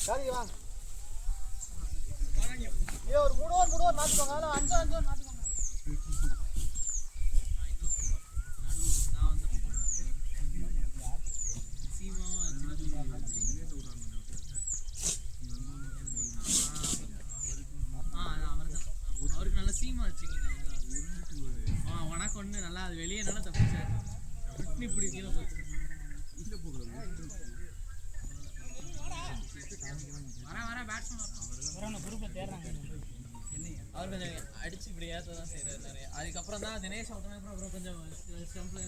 சரி வாங்க. ஏ ஒரு மூணு நாட்டுக்கோங்க. 5 நாட்டுக்கோங்க. அவருக்கு நல்ல சீமா வச்சுக்கீங்க. உனக்கு ஒண்ணு நல்லா அது வெளியே நல்லா தப்பிச்சாரு. இப்படி கீழே போச்சு. வர பேட்ஸ்மேன் குரூப்ல தேடுறாங்க. அவர் கொஞ்சம் அடிச்சு இப்படி ஏற்றதான் செய்யறாரு நிறைய. அதுக்கப்புறம் தான் தினேஷ் அப்புறம் கொஞ்சம் ஸ்டம்ப்ல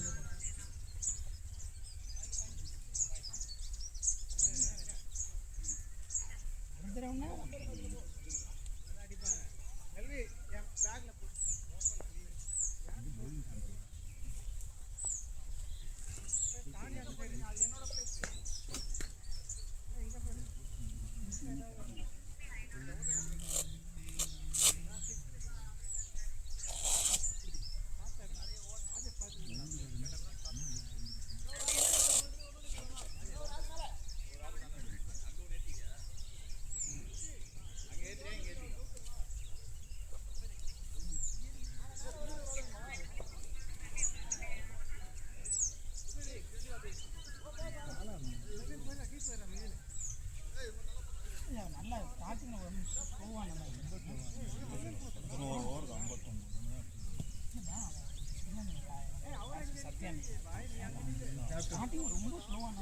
ரொம்ப ஸ்லோவான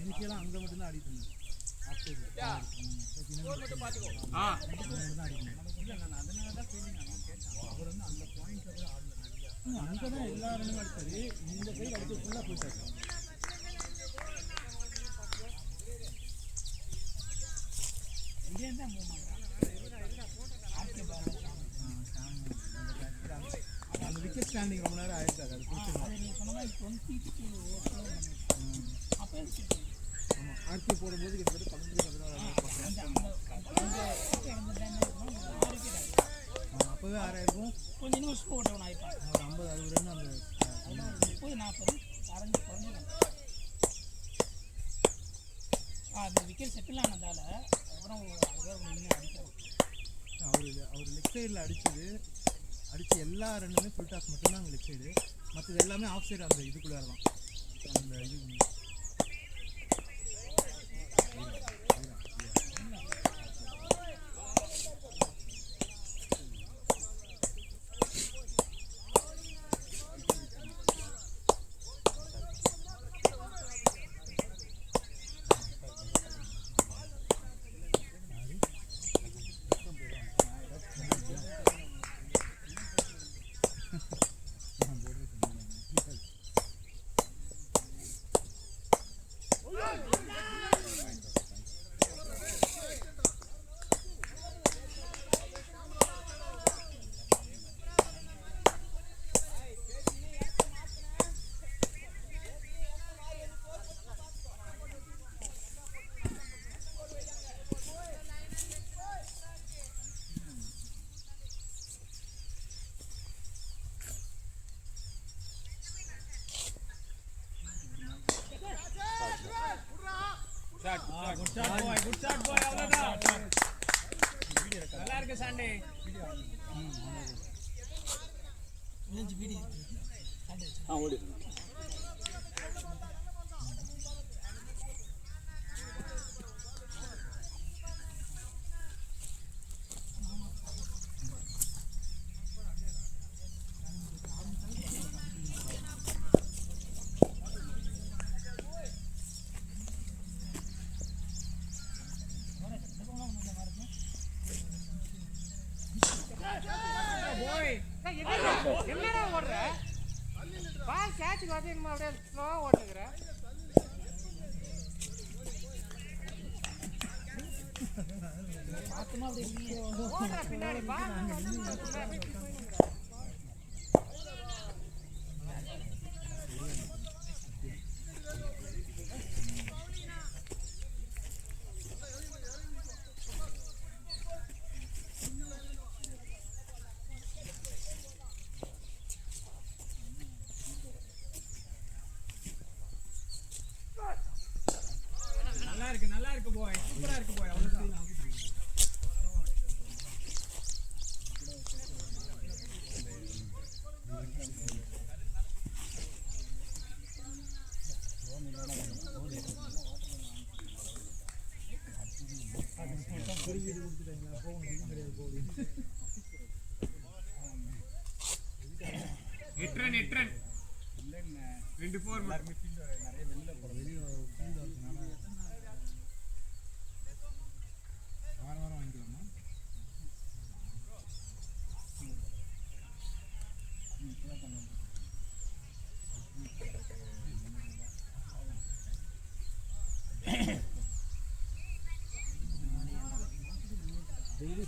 இன்னைக்கெல்லாம் அங்கே மட்டும்தான் அடிக்கணும். அவர் வந்து அந்த பாயிண்ட் ஆடல. அங்கதான் எல்லாரும் அடிச்சாரு. இந்த சைடு அடிச்சு ஃபுல்லாக போயிட்டாரு. இங்கேருந்து அந்த விக்கெட் ஸ்டாண்டிங் ரொம்ப நேரம் ஆயிருக்காது. அது ஆர்கே போடும்போது கிட்டத்தட்ட 15-16 அப்போவே 6 இருக்கும். கொஞ்சம் இன்னும் ஸ்கோர் ஓட்டவன் ஆயிப்பான். ஒரு 50-60 ரன் அந்த 30-40 குறைஞ்சிடும். அந்த விக்கெட் செட்டில் ஆனதால் அப்புறம் இன்னும் அடிக்கிறார். அவர் லெக் சைடில் அடித்து எல்லா ரன்னுமே ஃபுல் டாஸ் மட்டும்தான் அங்கே லெக் சைடு. மற்றது எல்லாமே ஆஃப் சைடு அந்த இதுக்குள்ளார தான். அந்த இது good shot boy அவ்வளவுதான். நல்லா இருக்கு சாண்டி. ஓடி என்னடா ஓடுற பால் கேட்சுக்கு வந்து இன்னும் அப்படியே ஸ்லோவா ஓடுனுக்குற. பின்னாடி பால் நல்லா இருக்கு போய், சூப்பரா இருக்கு போய், அவ்வளவுதான். எட்ரன் 2-4 வாரம் வாங்கிக்கலாமா? டெய்லி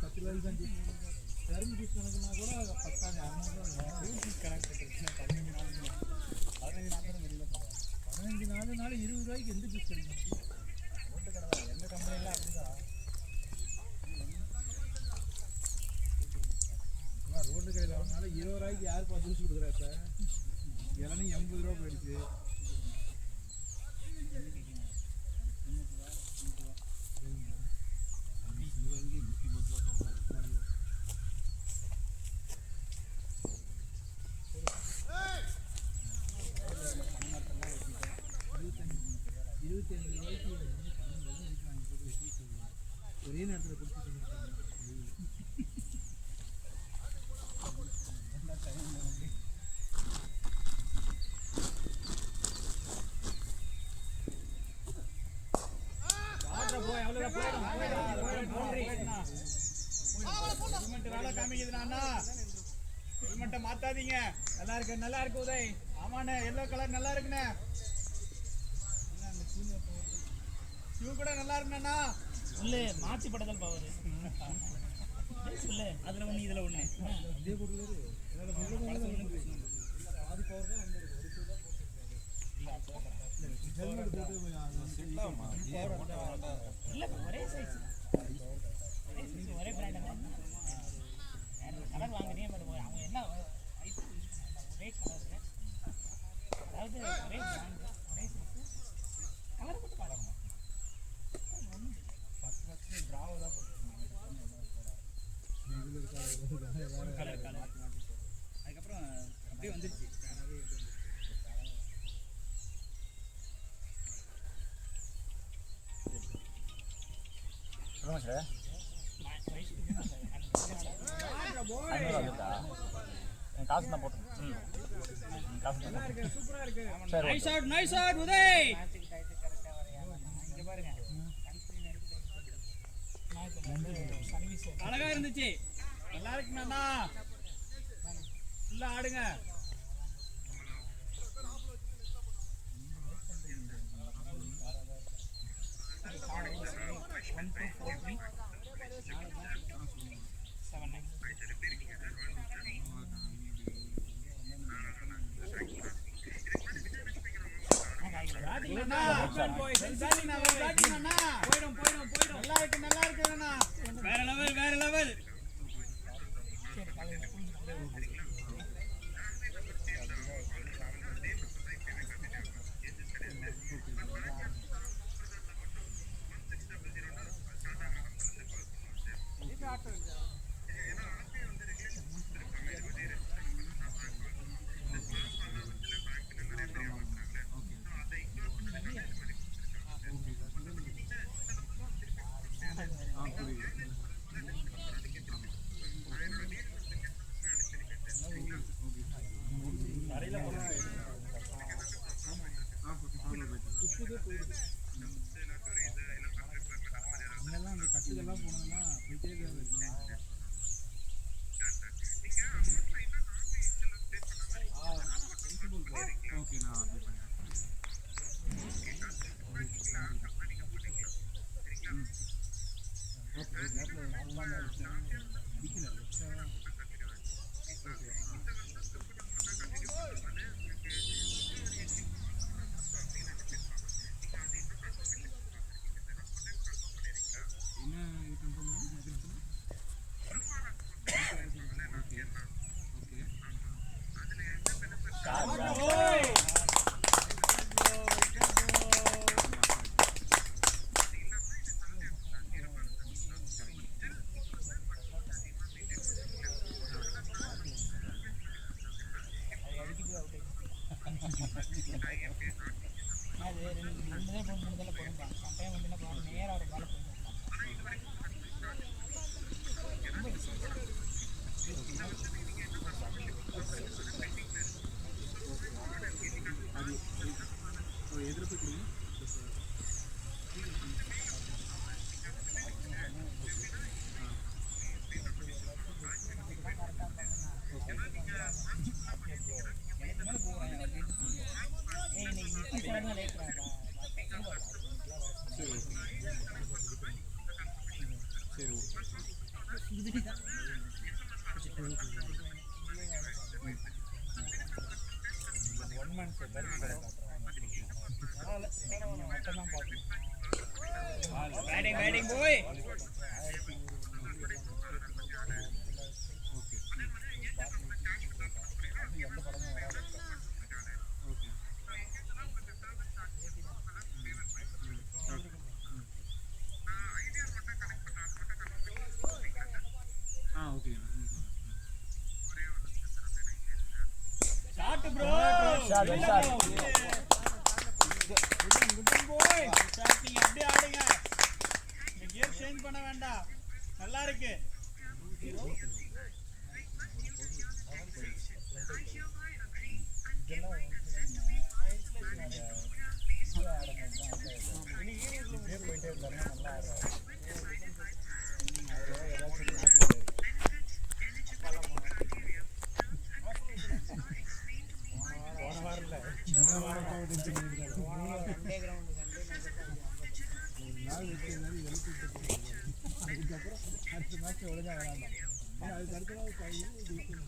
10 ரூபாய்க்கு தான் டர்ம் ஜூஸ் கணக்குனா கூட 10 கணக்கு 15 நாள் 20 ரூபாய்க்கு எந்த ஜூஸ் கிடைக்கும்? ரோட்டு கடை தான், எந்த கம்பெனிலாம் அப்படிதான். ரோட்டு கடையில் வாங்கினால 20 ரூபாய்க்கு யாருப்பா ஜூஸ் கொடுக்குறா சார்? இளநீ 80 ரூபா போயிடுச்சு. ஒரே நேரத்தில் கொடுத்து மாத்தாதீங்க. நல்லா இருக்கு உதய். ஆமாண்ணே, எல்லோ கலர் நல்லா இருக்குண்ணே. ஷூ கூட நல்லா இருக்குண்ணா. இல்ல மாத்தி படத்தில் பவர் இல்ல, அதுல ஒண்ணு இதுல ஒண்ணு இதே கொடுக்குறாரு. பாதி பவர் தான் வந்து ஹெல்மெட் போட்டு இல்ல ஒரே சைஸ் ஒரே பிராண்ட் கலர் வாங்குறீங்க. பட் அவங்க என்ன ஒரே கலர், அதாவது ஒரே பிராண்ட் ஒரே சைஸ் கலர் மட்டும் பார்க்கணும். கலர் அதுக்கப்புறம் அப்படியே வந்துருச்சு. காசு தான் போட்டோம். சூப்பரா இருக்கு. Nice shot Uday. இங்க பாருங்க, அழகா இருந்துச்சு. நல்லா இருக்குண்ணா. ஃபுல்லா ஆடுங்க. நல்லா இருக்குண்ணா. வேற லெவல். அங்கெல்லாம் அந்த கட்டுக்கெல்லாம் போனோம்னா போயிட்டே இருக்காங்க. ஒன் மேன் செட் மட்டும் தான் பார்க்கணும். பேட்டிங் போய் okay shot bro shot good boy shot நீங்க அப்படியே ஆடுங்க இந்த கியர் சேஞ்ச் பண்ண வேண்டாம் நல்லா இருக்கு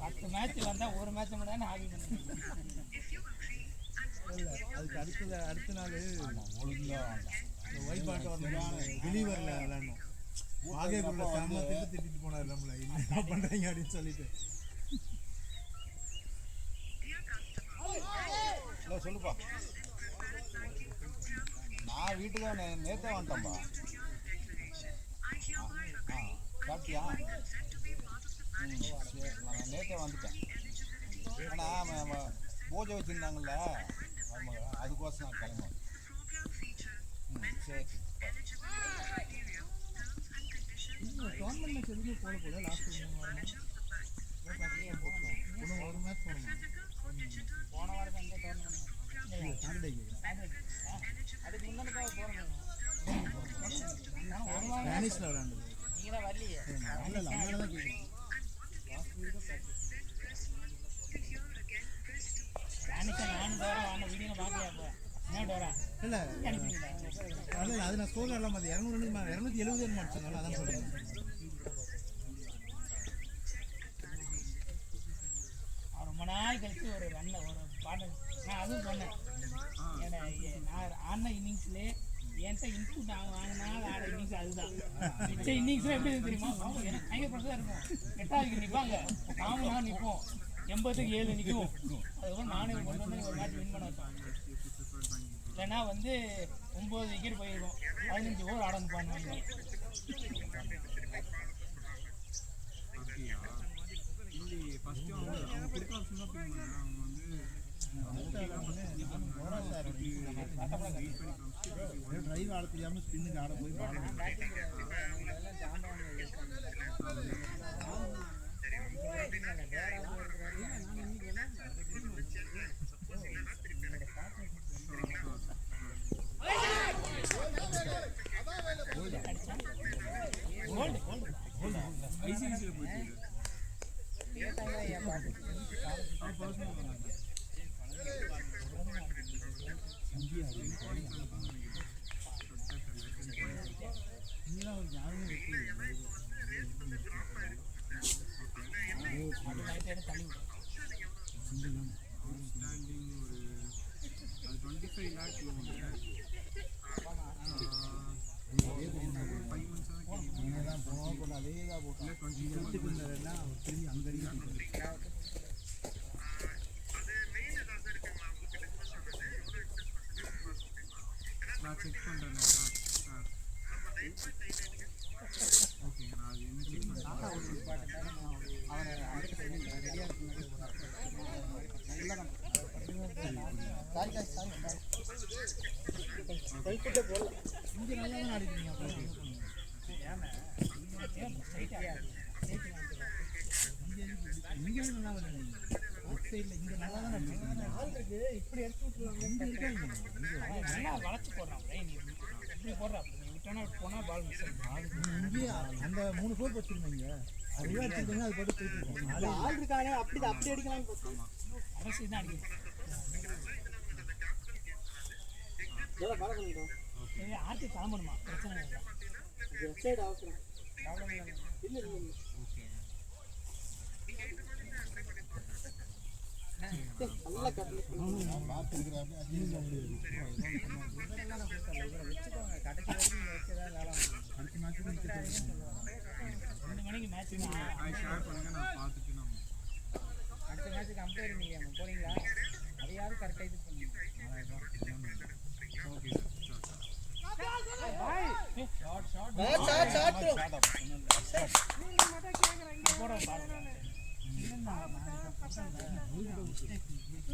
பத்து மேட்ச் வந்தா ஒரு மேட்ச் மட்டும் ஆகி அதுக்கு அடுத்த நாள் ஒயிட் பாட்டு வரணும் வெளிவரில் விளையாடணும் ஆகேக்குள்ள செம்ம திட்டிட்டு போனார் நம்மள என்ன பண்றீங்க அப்படின்னு சொல்லிட்டு. இல்லை சொல்லுப்பா. நான் வீட்டுக்கு நேற்றே வந்துட்டேன்ப்பா. சாப்பிட்டியா? சரி, நான் நேற்றே வந்துட்டேன். ஆனால் பூஜை வச்சுருந்தாங்கல்ல அதுக்கோசம் நான் கிளம்புவேன். சரி டோர்னமெண்ட் மேட்ச் எதுவுமே போல லாஸ்ட் 3 வாரமா ஒரு மேட்ச் போகணுமா? போன வாரம் எந்த டோர்னமெண்ட் சாட்டர்டே அதுக்கு முன்னாடி போறோம் ஸ்பானிஷ்ல விளையாண்டது. நீங்க தான் வரலையே இல்லை அவங்கள தான் கேட்குறேன். நானும் டோரா வாங்க வீடியோ பார்க்கலையா அப்போ என்ன டோரா இல்லை இல்லை அது நான் ஸ்கோர் எல்லாம் அது 270 மாட்டேன் அதான் சொல்கிறேன். ரொம்ப நாள் கழிச்சு ஒரு பாட்டு நான் அதுவும் சொன்னேன். ஏன்னா நான் ஆடின இன்னிங்ஸ்லேயே என்கிட்ட இன்புட் வாங்கினா ஆட இன்னிங்ஸ் அதுதான். மிச்ச இன்னிங்ஸ்லாம் எப்படி தெரியுமா? எனக்கு 5% தான் இருக்கும். 8வது நிற்பாங்க, நாம நிற்போம் 80க்கு 7 நிற்கும். அதுக்கப்புறம் நானே கொண்டு வந்து ஒரு மேட்ச் வின் பண்ண வச்சோம். இல்லைன்னா 9 விக்கெட் போயிருக்கும், 15 ஓவர் ஆடன்னு பண்ணுவாங்க. ಇಲ್ಲಿ ಫಸ್ಟ್ அவங்க கொடுக்க ஆப்ஷன் தான் பின் பண்ணாங்க. அவங்க வந்து டிரைவ் ஆட தெரியாமல் ஸ்பின்னுக்கு ஆட போய் ஐசிஐசியில் போயிட்டு ஸ்டாண்டிங் ஒரு 25 லேக் லோனு 5 months தான் போனோம் போட்டு அதே தான் போட்டோம். 20 இருந்ததுன்னா திரும்பி அங்கே நான் செக் பண்ணுறேன் சார். ஓகே நான் அது என்ன செக் இங்கே நல்லா தான் ஆடிக்கிறீங்க. இங்கே நல்லா விளையாடுங்க. அவுட் சைடில் இங்கே நல்லா தான் அடிச்சிருக்கீங்க. இப்படி எடுத்து விட்டுருவாங்க. இங்கே இருக்காங்க நல்லா வளைச்சு போடுறான். இப்படி போடுறான், விட்டோன்னா போனால் பால் மிஸ் ஆகும். இங்கே அந்த 3 ஃபோர் வச்சுருந்தீங்க அதுவே அடிச்சிருக்கீங்க. அது போட்டு போயிட்டு அது ஆள் இருக்கானே அப்படி அடிக்கலாம். அரசு தான் அடிக்கும். ஆர்த்தி கிளம்பணுமா? பிரச்சனை இல்லை. வெப்சைட் அவசரம் ரெண்டு மணிக்கு மேட்ச் ஷேர் பண்ணுங்க நான் பார்த்துட்டு நம்ம அடுத்த மேட்ச்சுக்கு அம்பையர் நீங்கள் போறீங்களா அதையாவது கரெக்டாக இது பண்ணுங்க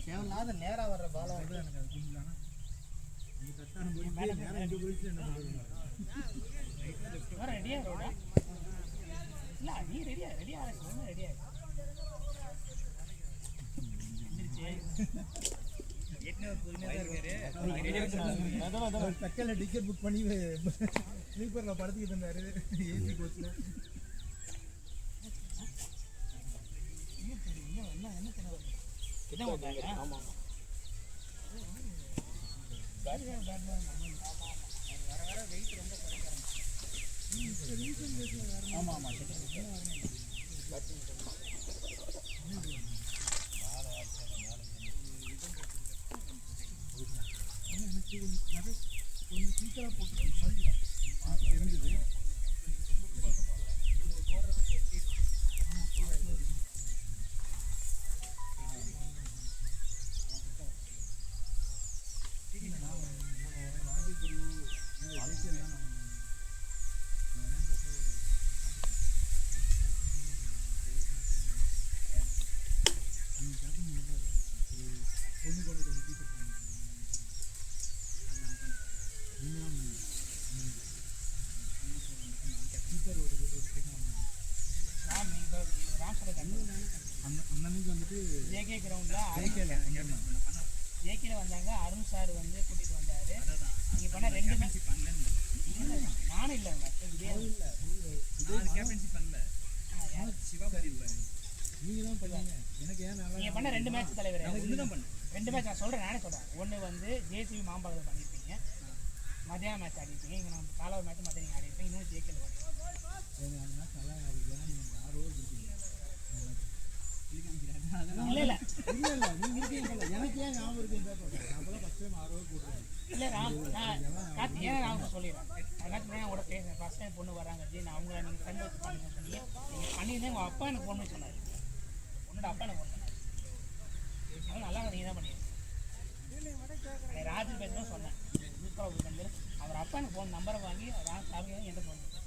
தேவையில்லாத நேரா வர்ற பாலா வந்து எனக்கு அது புரியலன்னா இந்த கட்டான போய் நேரம் ரெண்டு போயிடுச்சு என்ன பண்ணுறது ரெடியா ரோடா இல்ல நீ ரெடியா ரெடியா தக்கல டிக்கெட் புக் பண்ணி ஸ்லீப்பர்ல படுத்துக்கிட்டு இருந்தாரு ஏசி கோச்ல என்ன பண்றாங்க ஆமா கொஞ்சம் சீக்கிரம் போட்டு இருந்தது ஜேகே கிரவுண்டில் ஜேகேல வந்தாங்க. அருண் சார் வந்து கூட்டிகிட்டு வந்தார். நீங்கள் பண்ண 2 மேட்ச் நானும் இல்லை நீங்கள் பண்ண 2 மேட்ச் தலைவர். 2 மேட்ச் நான் சொல்கிறேன், நானே சொல்கிறேன். ஒன்று வந்து ஜேசிபி மாம்பழத்தில் பண்ணியிருப்பீங்க, மதியானம் மேட்ச் ஆடிருப்பீங்க. இங்கே நம்ம காலாவது மேட்ச் மதியம் நீங்கள் ஆடிருப்பீங்க. இன்னும் ஜேகேல இல்லை எனக்கு ஏன் ஞாபகம் இருக்குன்னு அப்பதான் ஃபர்ஸ்ட் டைம் 6 ஓவர் போட்டுருக்கேன். இல்லை ராம், நான் கார்த்தி ஏன்னா நான் சொல்லிடுறேன். அதனால நான் கூட பேசுகிறேன். ஃபஸ்ட் டைம் பொண்ணு வராங்க ஜி, நான் அவங்கள நீங்கள் ஃப்ரெண்ட் வச்சு பண்ணுங்க சொன்னீங்க. நீங்கள் பண்ணியிருந்தேன். உங்கள் அப்பா எனக்கு ஃபோன் பண்ணி சொன்னார். உன்னோட அப்பா எனக்கு ஃபோன் பண்ணார். அதனால் நல்லா நீங்கள் தான் பண்ணிடுறேன். ராஜு பேசுகிறேன் சொன்னேன். அவர் அப்பா எனக்கு ஃபோன் நம்பரை வாங்கி ராஜு என்கிட்ட ஃபோன் பண்ணேன்.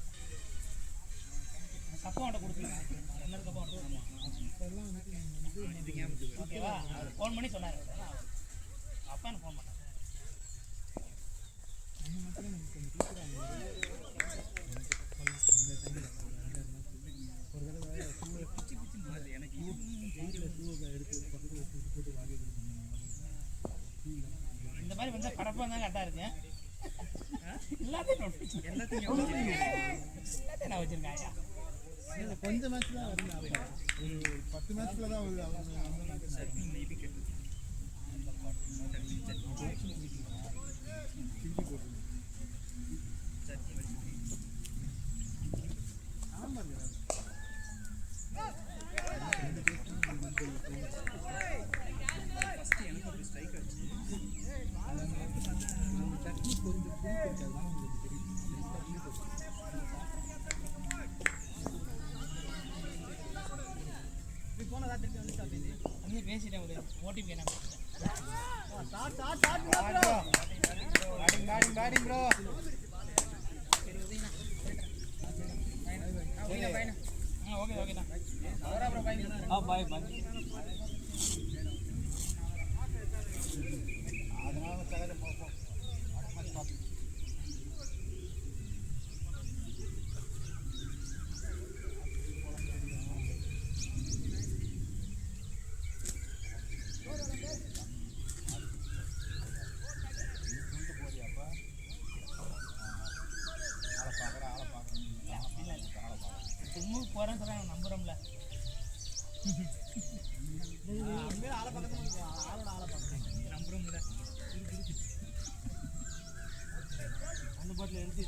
கப்பா அவன்கிட்ட கொடுத்துருக்கேன். என்ன கப்பா ஓகேவா? அவர் ஃபோன் பண்ணி சொன்னார். அப்பா எனக்கு ஃபோன் பண்ணார். இந்த மாதிரி வந்து பரப்பாக தான் கரெக்டாக இருக்கு. எல்லாத்தையும் நான் வச்சிருக்கேன். கொஞ்சம் மேட்ச் தான் வருது. ஒரு 10 மேட்ச்ல தான் வருது. பேசிட்டேன். ஒரு ஓடிபி என்ன பேட்டிங் ப்ரோ. ஓகே ஓகே தான். பாய் பாய். அதனால சகஜம் பார்ப்போம். அடுத்த மேட்ச் பார்ப்போம். போறேன்னு சொன்னா நம்புறோம்ல. நம்புறோம்ல. அந்த பாட்டில் எடுத்து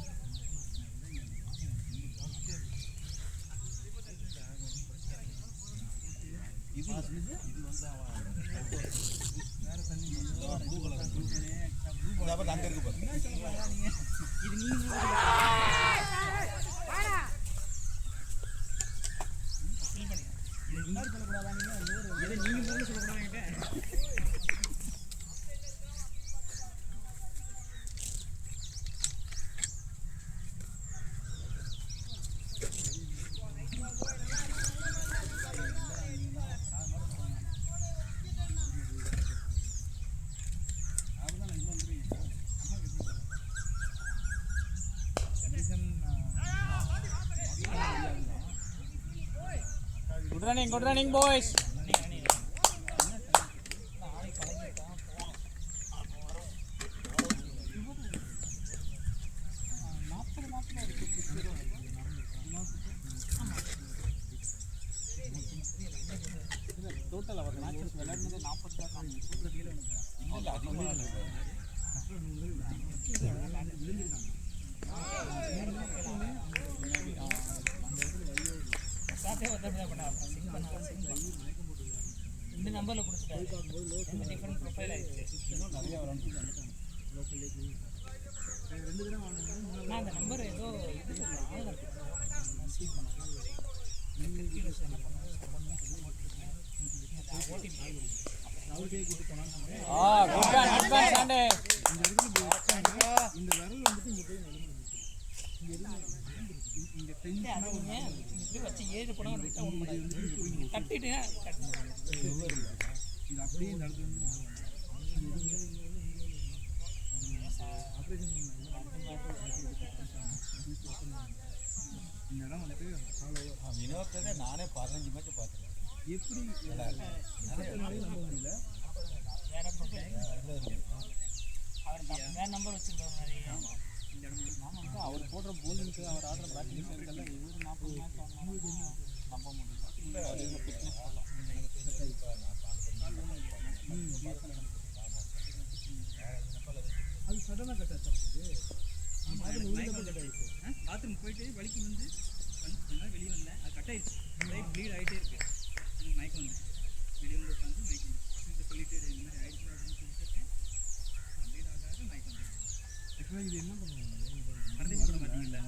அங்க இருக்கு பாரு. Good running, boys. டோட்டல் அவர் மேட்சஸ் விளையாடுனது 40 தான் காமிச்சு. இல்ல அதிகமா இருக்கு. இந்த நம்பர்ல கொடுத்துட்டாரு. ரெண்டு டிஃபரெண்ட் ப்ரொஃபைல் ஆயிடுச்சு. இன்னும் நிறைய வரணும். நான் அந்த நம்பர் ஏதோ இது Good man, Sunday. இந்த விரல் வந்துட்டு இங்க போய் இங்க இப்படி வச்சு 7 படம் விட்டா கட்டிட்டு இது அப்படியே இந்த இடத்துல இருந்து ஆப்ரேஷன் இந்த இடம் வந்துட்டு வினோதத்தை நானே 15 மேட்ச் பார்த்தேன். எப்படி நம்ப முடியல. வேற ப்ரொஃபைல் அவர் வேற நம்பர் வச்சிருக்காரு நிறைய. நாம வந்து அவர் போடுற போலிங்க்கு அவர் ஆடுற பேட்டிங் சைடுல இவரு 40 மேட்ச் ஆனாலும் நம்ப முடியல. அது என்ன ஃபிட்னஸ் பண்ணலாம். அது சடனாக கட்டாச்சு பாத்ரூம் போயிட்டு வலிக்கு வந்து வெளியே வந்தேன். அது கட் ஆயிடுச்சு. ப்ளீட் ஆகிட்டே இருக்கு. மயக்கம் வந்து வெளியே வந்து உட்காந்து மயக்கம் வந்து பசங்க சொல்லிட்டு இந்த மாதிரி ஆயிடுச்சு அப்படின்னு சொல்லிட்டு ப்ளீட் ஆகாத மயக்கம் வந்து ஆக்சுவலாக இது என்ன பண்ணுவாங்க கடைசி படம் பார்த்தீங்களா?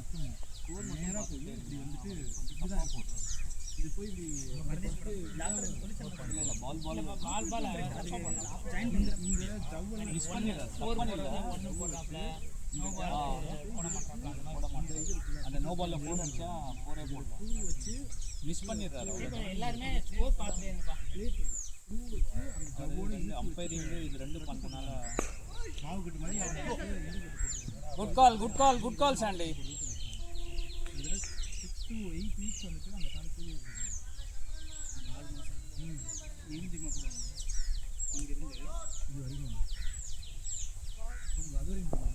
நேராக போய் இப்படி வந்துட்டு இப்படிதான் போடுறோம். இது போய் இப்படி Ball. இங்கே ஜவ்வல் மிஸ் அந்த நோ பால்ல 4 அடிச்சா 4 போடலாம். வச்சு மிஸ் பண்ணிடுறாரு. எல்லாருமே ஸ்கோர் பார்த்துட்டேங்கப்பா. அது அம்பைரிங் இது ரெண்டு பண்றனால மாவு கட்டு மாதிரி good call Sandy. 6 to 8 weeks வந்துட்டு அந்த காலத்துல 4 மாதம் எங்கிட்டமா போடுவாங்க இங்கேருந்து இது வரைக்கும் அது வரைக்கும்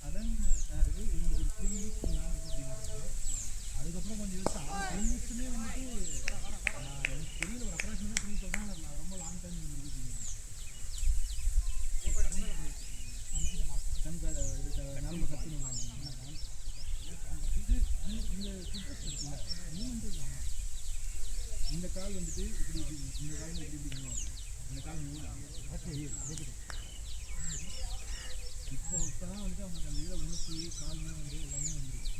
அதான் சார் இந்த ஒரு 3 வீக்ஸ் அதுக்கப்புறம் கொஞ்சம் யோசிச்சு 3 வீக்ஸுமே வந்துட்டு எனக்கு தெரியல ஒரு அப்ராக்சிமேட்டாக 3 சொல்கிறேன். நான் ரொம்ப லாங் டைம் நரம்பு கற்றுணுவாங்க. இது இந்த சுத்தஸ் இருக்குல்ல இந்த கால் வந்துட்டு இப்படி இந்த கால் இப்படி பண்ணுவாங்க. இந்த கால் இப்போ தான் வந்துட்டு அவங்களுக்கு அந்த இதில் உணர்ச்சி கால்மே வந்து எல்லாமே வந்துருக்கு.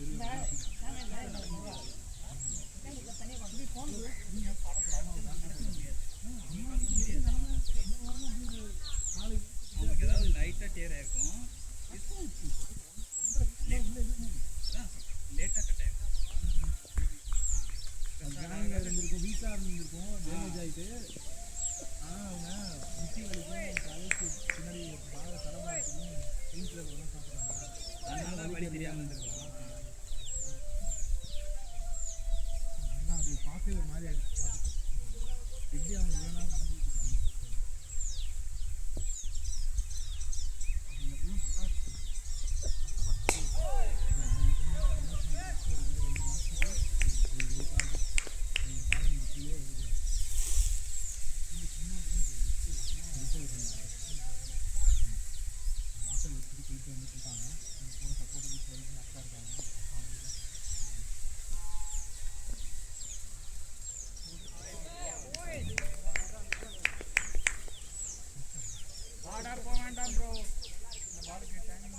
உங்களுக்கு ஏதாவது லைட்டாக டேர் ஆயிருக்கும். லேட்டாக கட் ஆயிருக்கும். இருந்திருக்கும் வீக்காக இருந்திருக்கும் டேமேஜ் ஆகிட்டு. ஆனால் அவங்க முட்டி வலிக்கும் தலைக்கு பின்னாடி தலைமாக இருக்கணும் பெயின் கிளப் எல்லாம் சாப்பிட்றாங்க. அதனால வலி தெரியாமல் இருந்திருக்கும். ஆனால் அது பார்க்கவே ஒரு மாதிரி ஆகிடுச்சு. எப்படி அவங்க இவ்வளோ நாள் நடந்துட்டு இருக்காங்க. வாசல் வச்சுட்டு போயிட்டு வந்துட்டு இருக்காங்க. போன சப்போர்ட் அக்கா வேண்டாம் ப்ரோ இந்த பாலுக்கு டைம்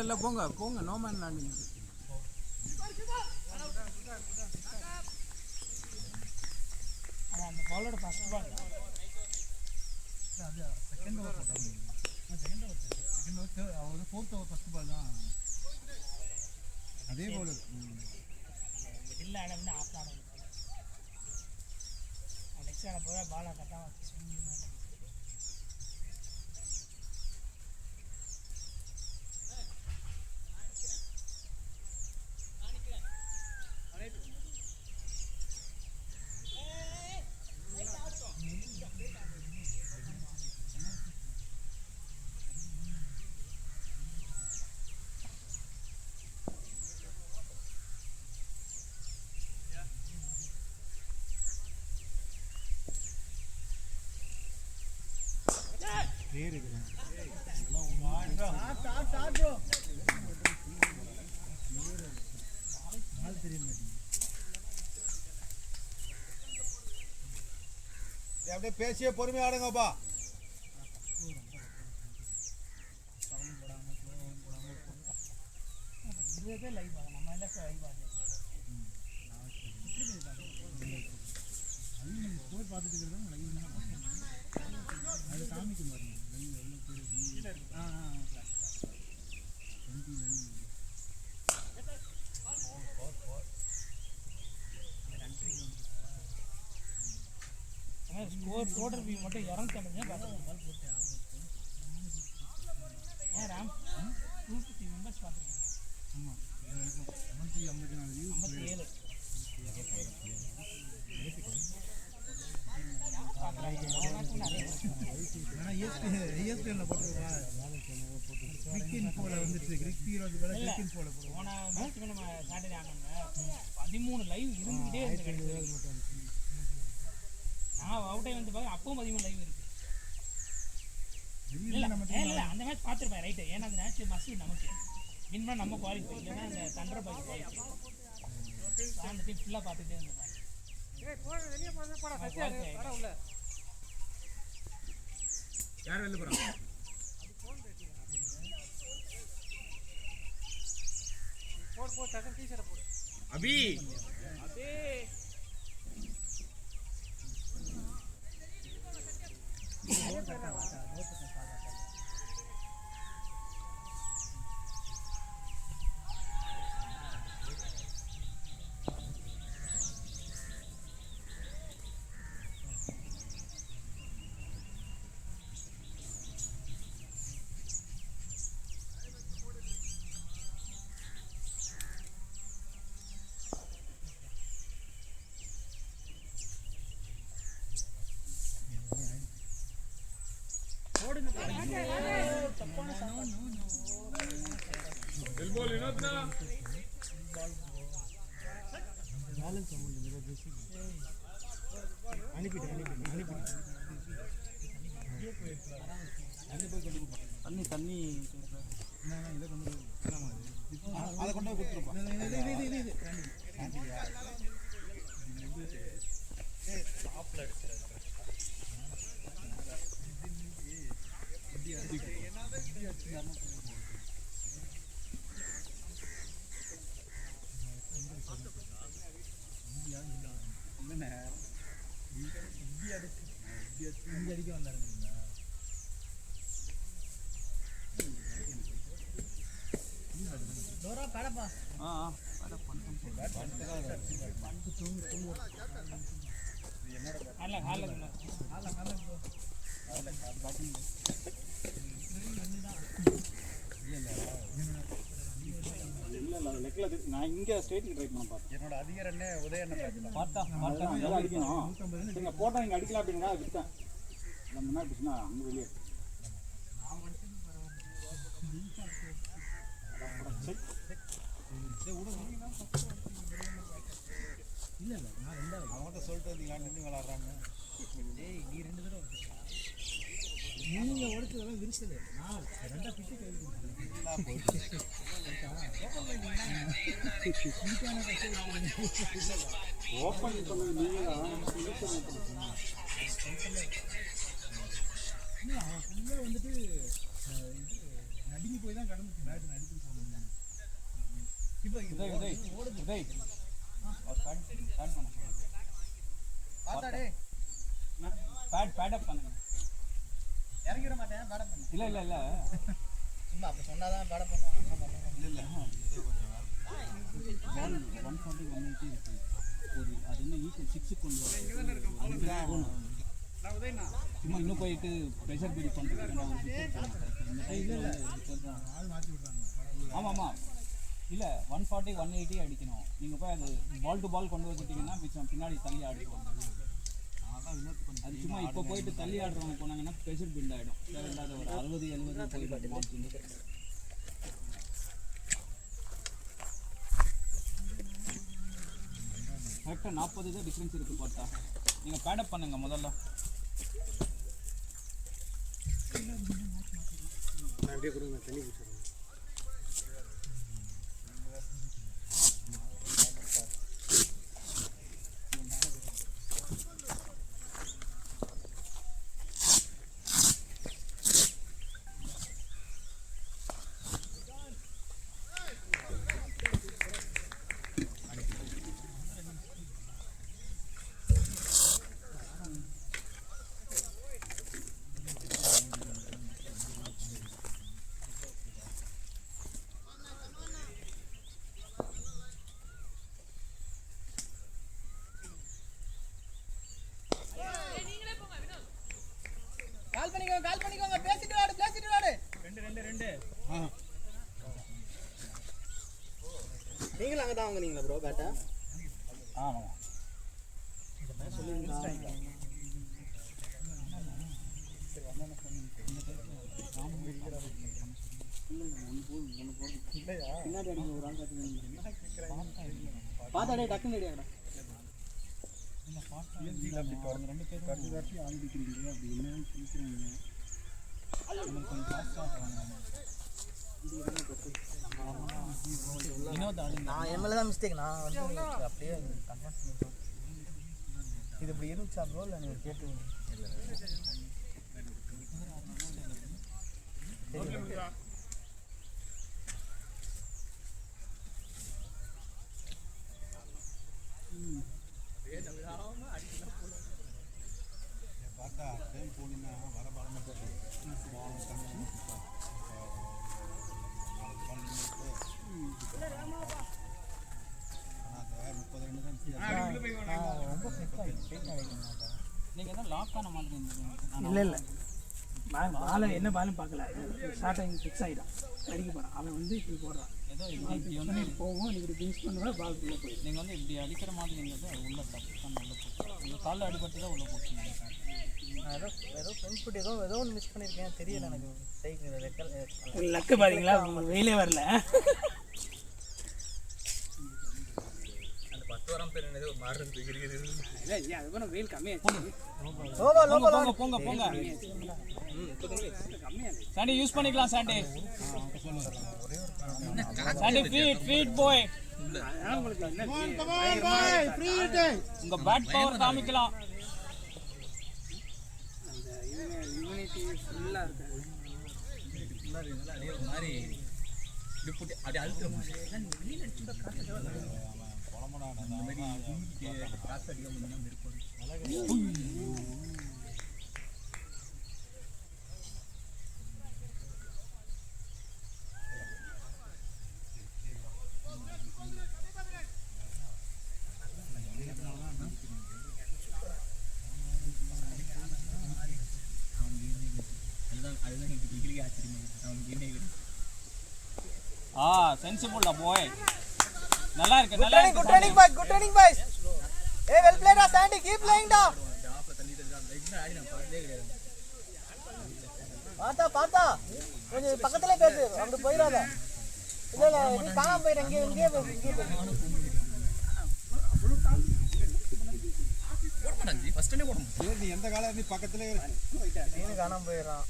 இல்லை போங்க போங்க நோமேன் லேண்டிங். அது அந்த பாலோட ஃபர்ஸ்ட் பால் அது செகண்ட் ஓவர் போட்டாங்க. செகண்ட் ஓவர் அவர் ஃபோர்த் ஓவர் ஃபர்ஸ்ட் பால் தான் அதே போல் மிடில் ஆன வந்து ஆஃப் ஆனது நெக்ஸ்ட் ஆன போய் பாலை கட்டாமல் அப்படியே பேசியே பொறுமையா ஆடுங்கப்பா. இதுவே லைவ் ஆகும் நம்ம எல்லாம் லைவ் ஆகும் ஸ்கோர் பார்த்துட்டு இருக்கிறது லைவ் அது காமிக்கும் பாருங்க லைவ் எவ்வளோ பேர் 20 லைவ் ஸ்கோர் டோட்டல் வியூ மட்டும் 250 பால் போட்டு ஏன் ராம் 250 மெம்பர்ஸ் பார்த்துருக்கேன். ஆமாம் இது வரைக்கும் 254 வியூ 57 ஏன்னா ESPN போட்டுருவா கிரிக் இன்ஃபோவில் வந்துட்டு கிரிக் ஹீரோ வந்து கிரிக் இன்ஃபோவில் போடுவோம். போன மேட்ச்சுக்கு நம்ம சாட்டர்டே ஆனாங்க 13 லைவ் இருந்துகிட்டே இருந்து நான் அவுட் ஆகி வந்து பார்க்க அப்பவும் 13 லைவ் இருக்கு. இல்லை இல்லை அந்த மேட்ச் பார்த்துருப்பேன் ரைட்டு. ஏன்னா அந்த மேட்ச் மஸ்ட் நமக்கு வின் பண்ண நம்ம குவாலிஃபை இல்லைன்னா அந்த தண்டர் பாய்க்கு குவாலிஃபை அந்த டீம் ஃபுல்லாக பார்த்துட்டே இருந்தேன். யார் வெளில போகிறாங்க? அபி தண்ணி இதை கொண்டு அதை கொண்டு போய் கொடுத்துருப்போம். இங்கே அடிக்க வந்தாருங்களா? ஆ அட நான் இங்கே ஸ்ட்ரைட்டிங் ட்ரை பண்ண பார்த்தேன். என்னோட அதிக ரன்னே உதயண்ணன் பார்த்தா அடிக்கணும். நீங்கள் போட்டால் இங்கே அடிக்கலாம் அப்படின்னா விட்டேன். இல்லை முன்னாடி பிடிச்சினா அங்கே வெளியே அவங்கள்ட்ட சொல்லிட்டு வந்தீங்க நின்று விளாட்றாங்க. நீங்க உடைச்சதெல்லாம் விரிசல். நான் ரெண்டா பிட்டு கையில் ஓப்பன் பண்ணது நீங்கள் அவன் ஃபுல்லாக வந்துட்டு நடுங்கி போய் தான் கடந்துச்சு பேட் நடிச்சு போகணும். இப்போ உதய் பேடப் பண்ணுங்க. இறங்கிட மாட்டேன் பேட பண்ண இல்லை இல்லை இல்லை சும்மா அப்போ சொன்னாதான் பேட பண்ணுவாங்க. இல்லை பால் 140 180 இருக்கு. ஒரு அது என்ன ஈக்குவல் 6 கொண்டு வரும். சும்மா இன்னும் போயிட்டு ப்ரெஷர் பில்ட் பண்ணுறதுக்கு நான் ஒரு இந்த டைமில் ஆள் மாற்றி விட்றாங்க. ஆமாம் ஆமாம் இல்லை 140 180 அடிக்கணும். நீங்கள் போய் அது பால் டு பால் கொண்டு வந்துட்டீங்கன்னா மிச்சம் பின்னாடி தள்ளி ஆடுவாங்க. அது சும்மா இப்போ போயிட்டு தள்ளி ஆடுறவங்க போனாங்கன்னா ப்ரெஷர் பில்ட் ஆகிடும். தேவையில்லாத ஒரு 60 70 போயிட்டு பால் கரெக்டாக 40 தான் டிஃப்ரென்ஸ் இருக்குது பார்த்தா. நீங்கள் பேடப் பண்ணுங்கள் முதல்ல. கால் பண்ணிக்கோங்க பேசிட்டு வாடு 2 நீங்களும் அங்கே தான் வாங்குனீங்களா ப்ரோ பேட்டா? ஆமாம் பின்னாடி அடிக்க ஒரு ஆள் பார்த்தாடே டக்குன்னு அடியாடா. ரெண்டு பேரும் ஆள் அடிக்கிறீங்க அப்படி என்னன்னு சொல்லிக்கிறாங்க. கொஞ்சம் ஃபாஸ்ட்டாக வினோத் ஆடுங்க. நான் என் மேலே தான் மிஸ்டேக். நான் வந்து அப்படியே கன்ஃபார்ம் பண்ணிட்டேன். இது இப்படி இருந்துச்சா ப்ரோ இல்லை நீங்கள் கேட்டு பார்த்தா டைம் போனீங்கன்னா வர பலம் ரொம்ப ஃபிட் நீங்கள் என்ன லாக் ஆன மாதிரி இருந்தீங்க. இல்லை இல்லை பாலை என்ன பாலும் பார்க்கல. ஷார்ட் டைம் ஃபிக்ஸ் ஆகிட்டான். அடிக்க போகிறான். அவன் வந்து இப்படி போடுறான். ஏதோ இப்படி வந்து போகும் இப்படி பின்ஸ் பண்ணுவேன் பால் உள்ளே போயிடும். நீங்கள் வந்து இப்படி அடிக்கிற மாதிரி இருந்தது உள்ள தப்பு உள்ள போட்டு உங்கள் காலில் அடிபட்டு தான் உள்ள போட்டு. நான் ஏதோ ஃப்ரெண்ட்ஸ் ஃபுட் ஏதோ ஒன்று மிஸ் பண்ணியிருக்கேன். தெரியல எனக்கு. சைக்கிள் லக்கு பார்த்தீங்களா உங்களுக்கு வெயிலே வரல. அந்த 10 வாரம் பேர் என்னது ஒரு மாறு இருக்குது. இல்லை அதுக்கப்புறம் வெயில் கம்மியாச்சு. போங்க போங்க போங்க. சாண்டி யூஸ் பண்ணிக்கலாம். சாண்டி ஃபீட் பாய். உங்க பேட் பவர் காமிக்கலாம். இம்யூனிட்டி ஃபுல்லாக இருக்காது. மாதிரி அப்படி அழுத்துற சென்சிபிள்டா பாய். நல்லா இருக்கு, Good நல்லா training, இருக்கு. good training, boys. Good training, boys. Hey, well played, Sandy. Keep playing, da. பார்த்தா கொஞ்சம் பக்கத்துல பேசு, அப்படி போயிடாத. இல்ல நீ காணாம போயிட, இங்கே பேசு, இங்கே பேசு. நீ எந்த காலம் நீ பக்கத்துலேயே நீ காணாம போயிடுறான்.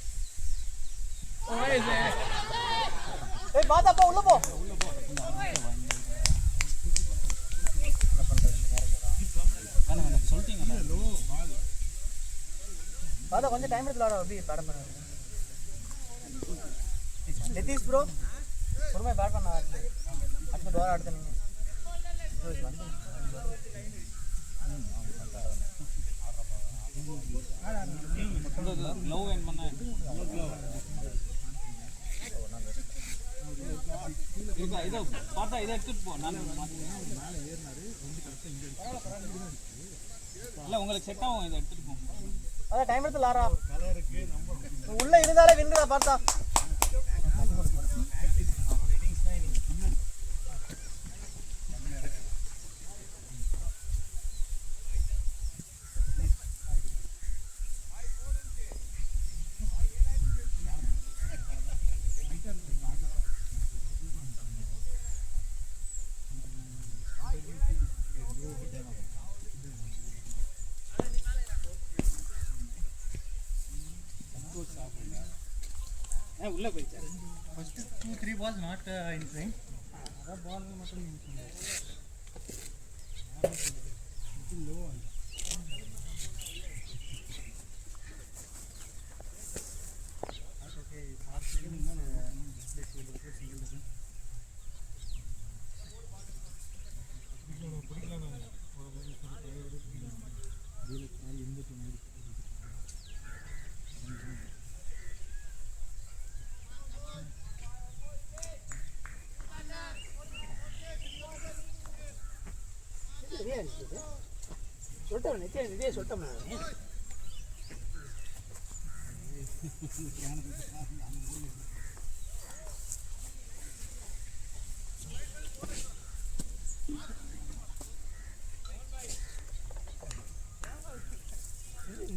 ஏய் பாத்தாப்பா உள்ள போ. பாத்தா கொஞ்சம் டைம் எடுத்து விளாட அப்படி பேட் பண்ண. நிதிஷ் ப்ரோ பொறுமையா பேட் பண்ண அடுத்த டோர் அடுத்து நீங்க லவ் என் பண்ண இருக்கா. இதை பார்த்தா இதை எடுத்துட்டு போ. நான் இல்லை உங்களுக்கு செட் ஆகும், இதை எடுத்துட்டு போ. அதான் டைம் எடுத்து லாரா உள்ள இருந்தாலே வின்னுடா பார்த்தா. உள்ள போயிடுச்சு. First 2-3 balls not entering. அதான் ball மட்டும் low. Okay, சொல்லிட்டேன் நிச்சயம் இதே சொல்லிட்டோம்.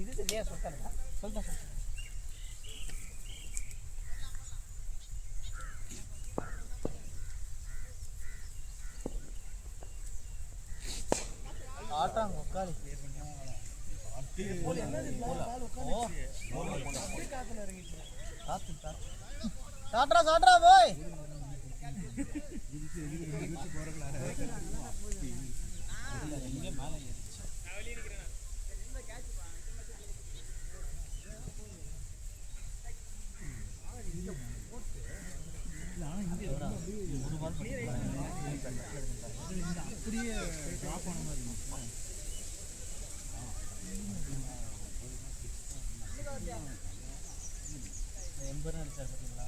இது சரியா சொல்லிட்டேன் சொல்லிட்டேன். ஆட்டாங்க உட்காரி சாட்ரா சாட்ரா போய் இங்கே மேலே ஏறிச்சு. அப்படியே ட்ராப் ஆன மாதிரி எம்பர் அடிச்சார் பார்த்தீங்களா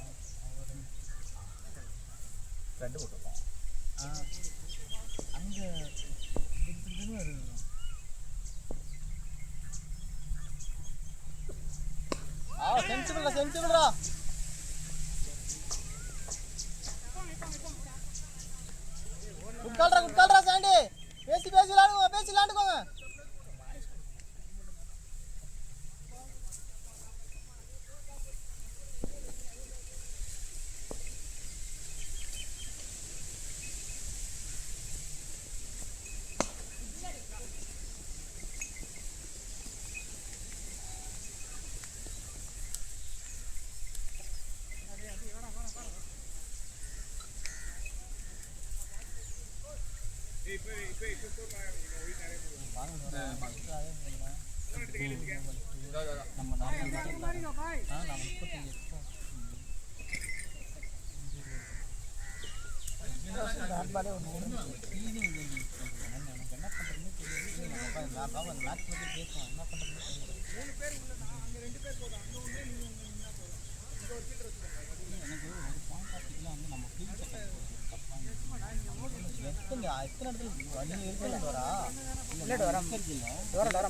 ரெண்டு போட்டுருக்கோம். அங்கே வருது சென்சிபிள்ரா குட்கால்ரா சாண்டி பேசி விளாண்டுக்கோங்க. நம்ம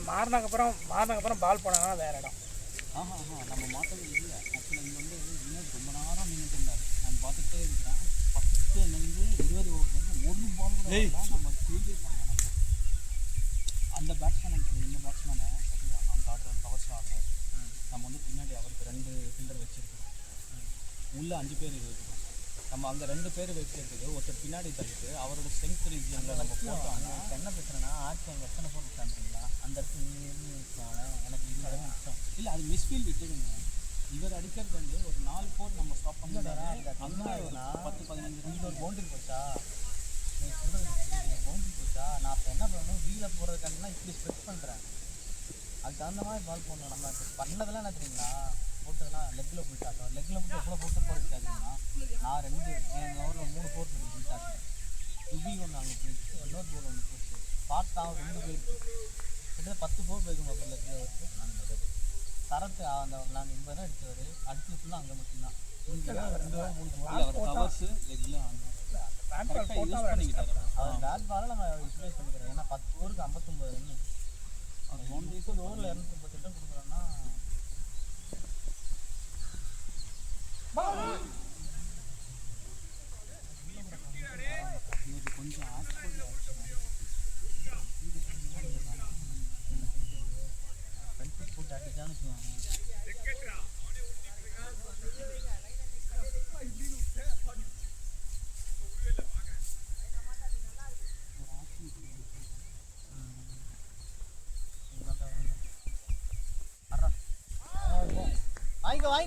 மாறினக்கப்புறம் பால் போனாங்கன்னா வேற இடம். நம்ம மாற்றவே இல்லை. ஆக்சுவலாக இங்கே வந்து இன்னும் ரொம்ப நேரம் நின்றுட்டு இருந்தார். நான் பார்த்துட்டே இருக்கிறேன். நம்ம ஃபீல்டே பண்ணலாம். அந்த பேட்ஸ்மேன் இந்த பேட்ஸ்மேனை அவங்க ஆடுற பவர் ஆடுறாரு. நம்ம வந்து பின்னாடி அவருக்கு 2 ஃபீல்டர் வச்சுருக்கோம். உள்ளே 5 பேர் இருக்கிறோம். நம்ம அங்கே 2 பேர் வச்சுருக்குது. ஒருத்தர் பின்னாடி தள்ளிட்டு அவரோட ஸ்ட்ரென்த் ரீஜனில் நம்ம போட்டோம்னா என்ன பிரச்சனைனா ஆட்சி அங்கே எத்தனை போர் விட்டான்றீங்களா அந்த இடத்துல எனக்கு இது இஷ்டம் இல்லை, அது மிஸ்ஃபீல்ட் விட்டுடுங்க. இவர் அடிக்கிறது வந்து ஒரு 4 போர் நம்ம ஸ்டாப் பண்ணிட்டோம்னா அங்கே ஒரு 10-15 இங்கே ஒரு பவுண்டரி போச்சா நீங்கள் சொல்கிறது பவுண்டரி போச்சா நான் இப்போ என்ன பண்ணணும் வீல போகிறதுக்காண்டினா இப்படி ஸ்ப்ரெட் பண்ணுறேன். அதுக்கு தகுந்த மாதிரி பால் போடணும். நம்ம இப்போ பண்ணதெல்லாம் என்ன தெரியுங்களா போட்டதெல்லாம் லெக்கில் ஃபுல் ஷாட். லெக்கில் மட்டும் எவ்வளோ போட்டுருக்காருன்னா நான் 2 என் ஓவரில் 3 போர் போயிருக்கு ஃபுல் ஷாட். துபி ஒன்று அங்கே போயிடுச்சு, இன்னொரு போர் ஒன்று போயிடுச்சு. பார்த்தா 2 போயிருக்கு. கிட்டத்தட்ட 10 போர் போயிருக்கும் அப்போ லெக்கில் வச்சு நாங்கள் தரத்து அந்த நாங்கள் 80 தான் அடித்தவர். அடிச்சு ஃபுல்லாக அங்கே மட்டும்தான் 2 3 போர் கவர்ஸு லெக்கில் கரெக்டாக யூஸ் பண்ணிக்கிட்டாரு. அவர் பேட் பாலை நம்ம யூட்டிலைஸ் பண்ணிக்கிறோம். ஏன்னா 10 ஓவருக்கு 59 ரன். அவர் பவுண்டரிஸு ஓவரில் 238 ரன் கொடுக்குறோன்னா கொஞ்சம் ஃப்ரெண்ட்ஷிப் போட்டு அடிச்சான்னு வச்சுக்கோங்க.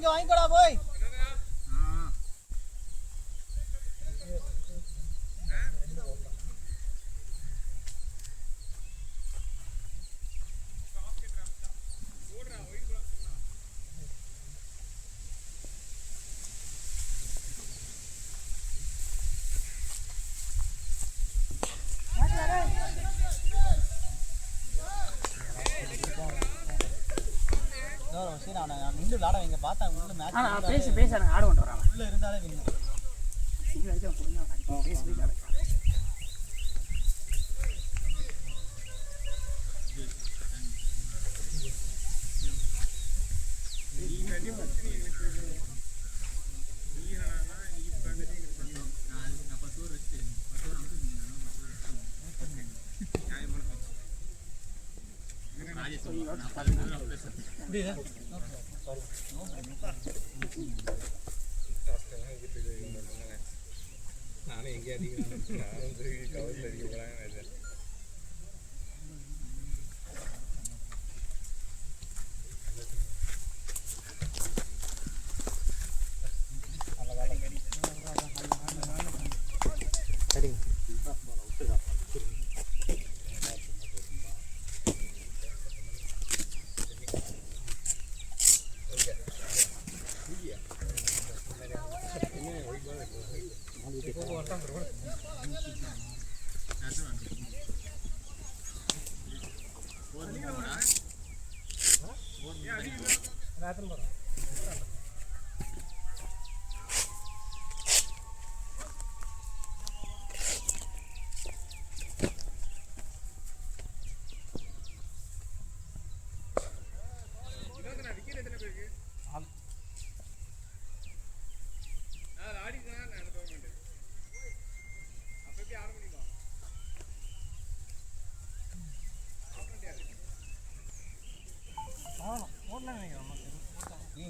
வாங்கிக்கோடா போய். சரி நான் நின்று விளாட வைங்க பார்த்தா உள்ள மேட்ச் பேச ஆட கொண்டு வராங்க உள்ள இருந்தாலே வின்னு. நானும் எங்கே அடிக்கிறேன் நானும் கவர்ல அடிக்க போறாங்க.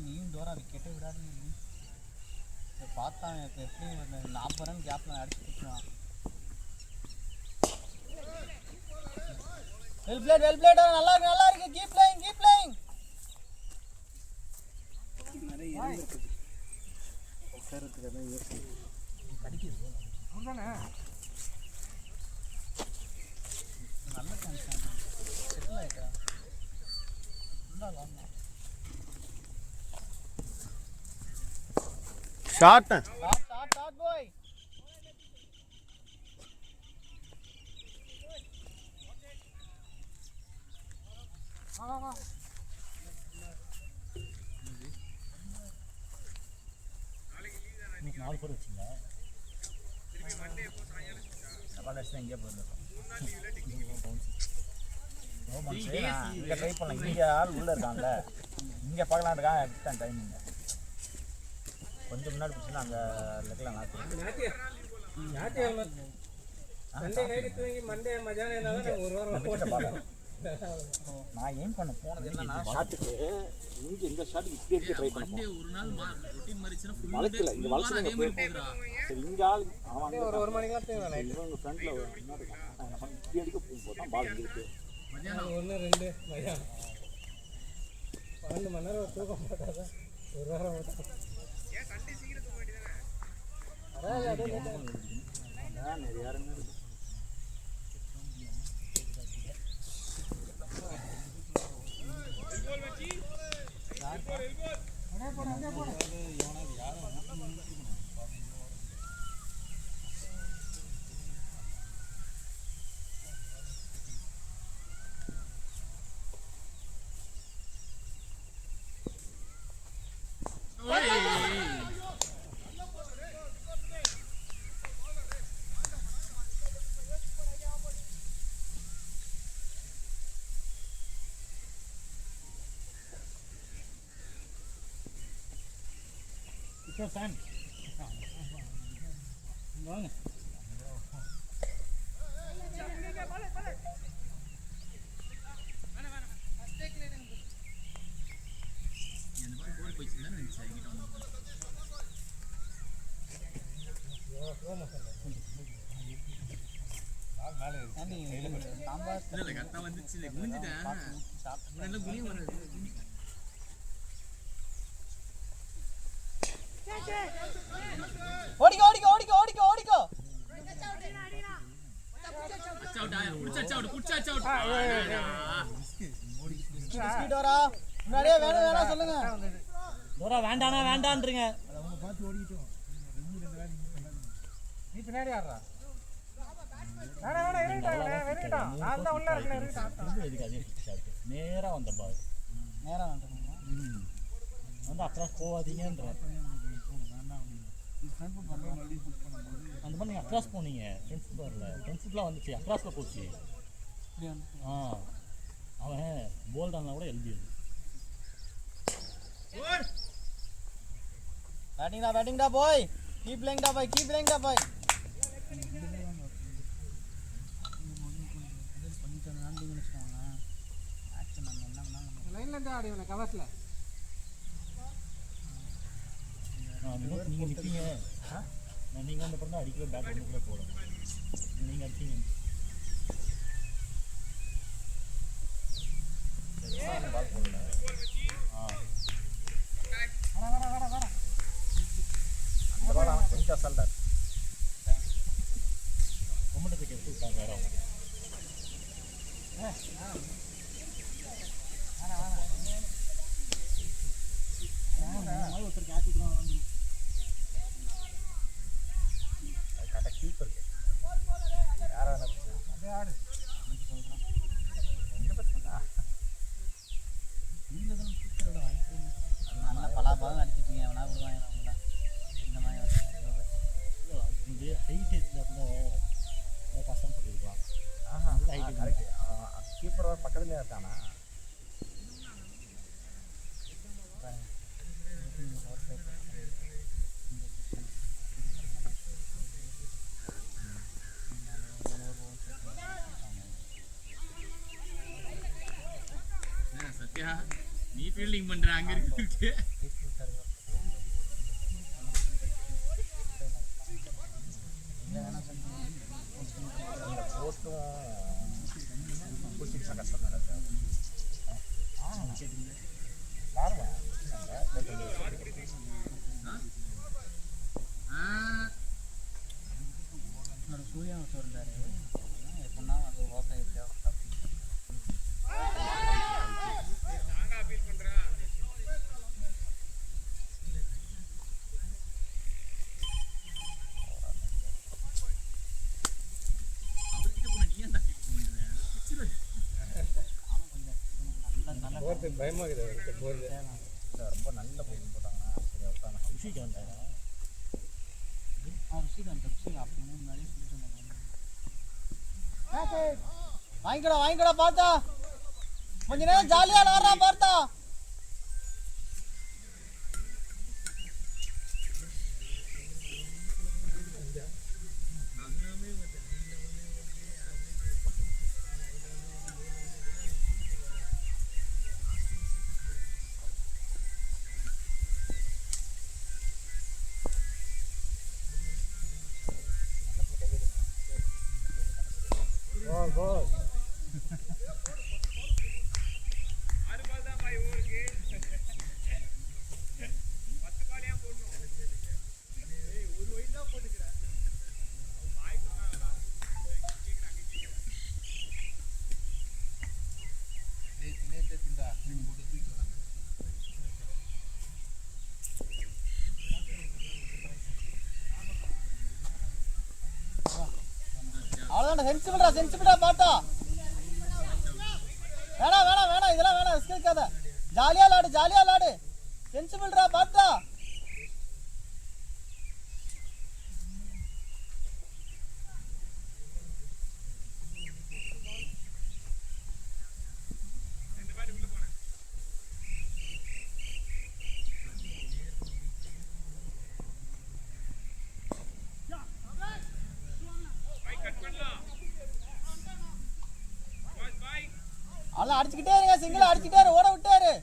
நீயும் டோரா விக்கெட்டே விடாது. பார்த்தான் இப்போ எப்படி 40 ரன் கேப்ல அடிச்சு கொடுத்தான். வெல் பிளேட் நல்லா இருக்கு கீப் பிளேயிங். நல்ல சான்ஸ் செட்டில் ஆயிட்டா ஷார்ட் போய். இன்னைக்கு 4 பேர் வச்சுங்க எங்கேயா போயிருந்தோம். இங்கே ட்ரை பண்ணலாம். இங்கே ஆள் உள்ளே இருக்கான்ல இங்கே பார்க்கலாம் இருக்கான். எடுத்தான் டைமிங் கொஞ்சம் முன்னாடி பிடிச்சின்னா அங்கே லெக்கில் நான் ஏம் பண்ண போனது என்னன்னா ஷாட்டுக்கு இங்க இந்த ஷாட்டுக்கு இப்படி எடுத்து ட்ரை பண்ண மண்டே ஒரு நாள் ரொட்டீன் மாறிச்சுனா ஃபுல் வளர்க்கல இங்க வளர்ச்சி அதே மாதிரி போகுதுடா. சரி இங்க ஆள் அவன் ஒரு மணிக்கு தான் இவங்க ஃப்ரண்ட்ல என்ன இருக்கான் அவன் பண்ணி இப்படி அடிக்க போகும்போது தான் பால் இருக்கு மத்தியானம் 1 2 மதியானம் 12 மணி நேரம் தூக்கம் போட்டாத ஒரு வாரம் ஓட்டா ஏன் சண்டே சீக்கிரம் தூங்க வேண்டியதானே அதான் நிறைய யாருமே இருக்கு ஃபேன் வாங்க இந்த மாதிரி கோல் போயிடுச்சுன்னு நினைச்சேன் என்கிட்ட வந்து இல்ல கரெக்டா வந்துச்சு குனிஞ்சிட்டேன் நல்லா குனிய வராது ஓடிக்கோ ஓடிக்கோ ஓடிக்கோ ஓடிக்கோ ஓடிக்கோ ஸ்பீட் வரா முன்னாடியே வேணும் வேணாம் சொல்லுங்க தூரம் வேண்டானா வேண்டான்றீங்க அவங்க பார்த்து ஓடிட்டோம் நீ பின்னாடி ஆடுறா நேரா வந்த பால் நேரம் வந்துருங்க வந்து அக்ராஸ் போகாதீங்கன்ற அந்த மாதிரி நீங்கள் அக்ராஸ் போனீங்க ஃப்ரெண்ட்ஸ் ஃபுட் வரல ஃப்ரெண்ட்ஸ் ஃபுட்லாம் வந்துச்சு அக்ராஸில் போச்சு அவன் போல்டானா கூட எழுதியது பேட்டிங்டா போய் கீப் லேங்டா போய் கீப் லேங்டா போய் லைன்ல ஆடி கவர்ஸ்ல நீங்கள் நிற்பீங்க நீங்கள் அந்த படம் அடிக்கவே பேட் ஒன்று கூட போடும் நீங்கள் அடிச்சீங்க பால் போடல அந்த பால் அவன் கொஞ்சம் அசல்டார் ரொம்பட்டுக்கு எடுத்து விட்டாங்க வேற அவங்க ஒருத்தர் கேட்ச் விட்டுருவாங்க கரெக்டாக கீப்பர் யாரா என்ன பிரச்சனை ஆடு நல்ல பலாபாலம் அடிச்சிட்டீங்க எவனா விடுவாங்க அவங்கள இந்த மாதிரி இது ஹைட் இருந்தால் கஷ்டம் சொல்லியிருக்கலாம் நல்ல ஹைட் கரெக்ட் கீப்பர் பக்கத்துலேயே இருக்கானா சத்யா நீ ஃபீல்டிங் பண்ற அங்க இருக்கு கஷ்டம் நடக்கும் சூர்யா ஒருத்தர் இருந்தார் எப்படின்னா அது ஓகே பயமாகுது ரொம்ப நல்ல போய் போட்டாங்கன்னா சரி அவுட்டான ருஷிக்கு வந்தாங்க வாங்கிக்கடா பார்த்தா கொஞ்ச நேரம் ஜாலியா விளாடுறா பார்த்தா அவ்வளோதான் சென்சிபிளா பாட்டா. வேணாம் இதெல்லாம் வேணாம், ரிஸ்க் இருக்காத. ஜாலியா விளாடு சென்சிபிள்ரா பாட்டா. அதெல்லாம் அடிச்சுக்கிட்டே இருங்க, சிங்கிள் அடிச்சுக்கிட்டே இரு, ஓட விட்டாரு.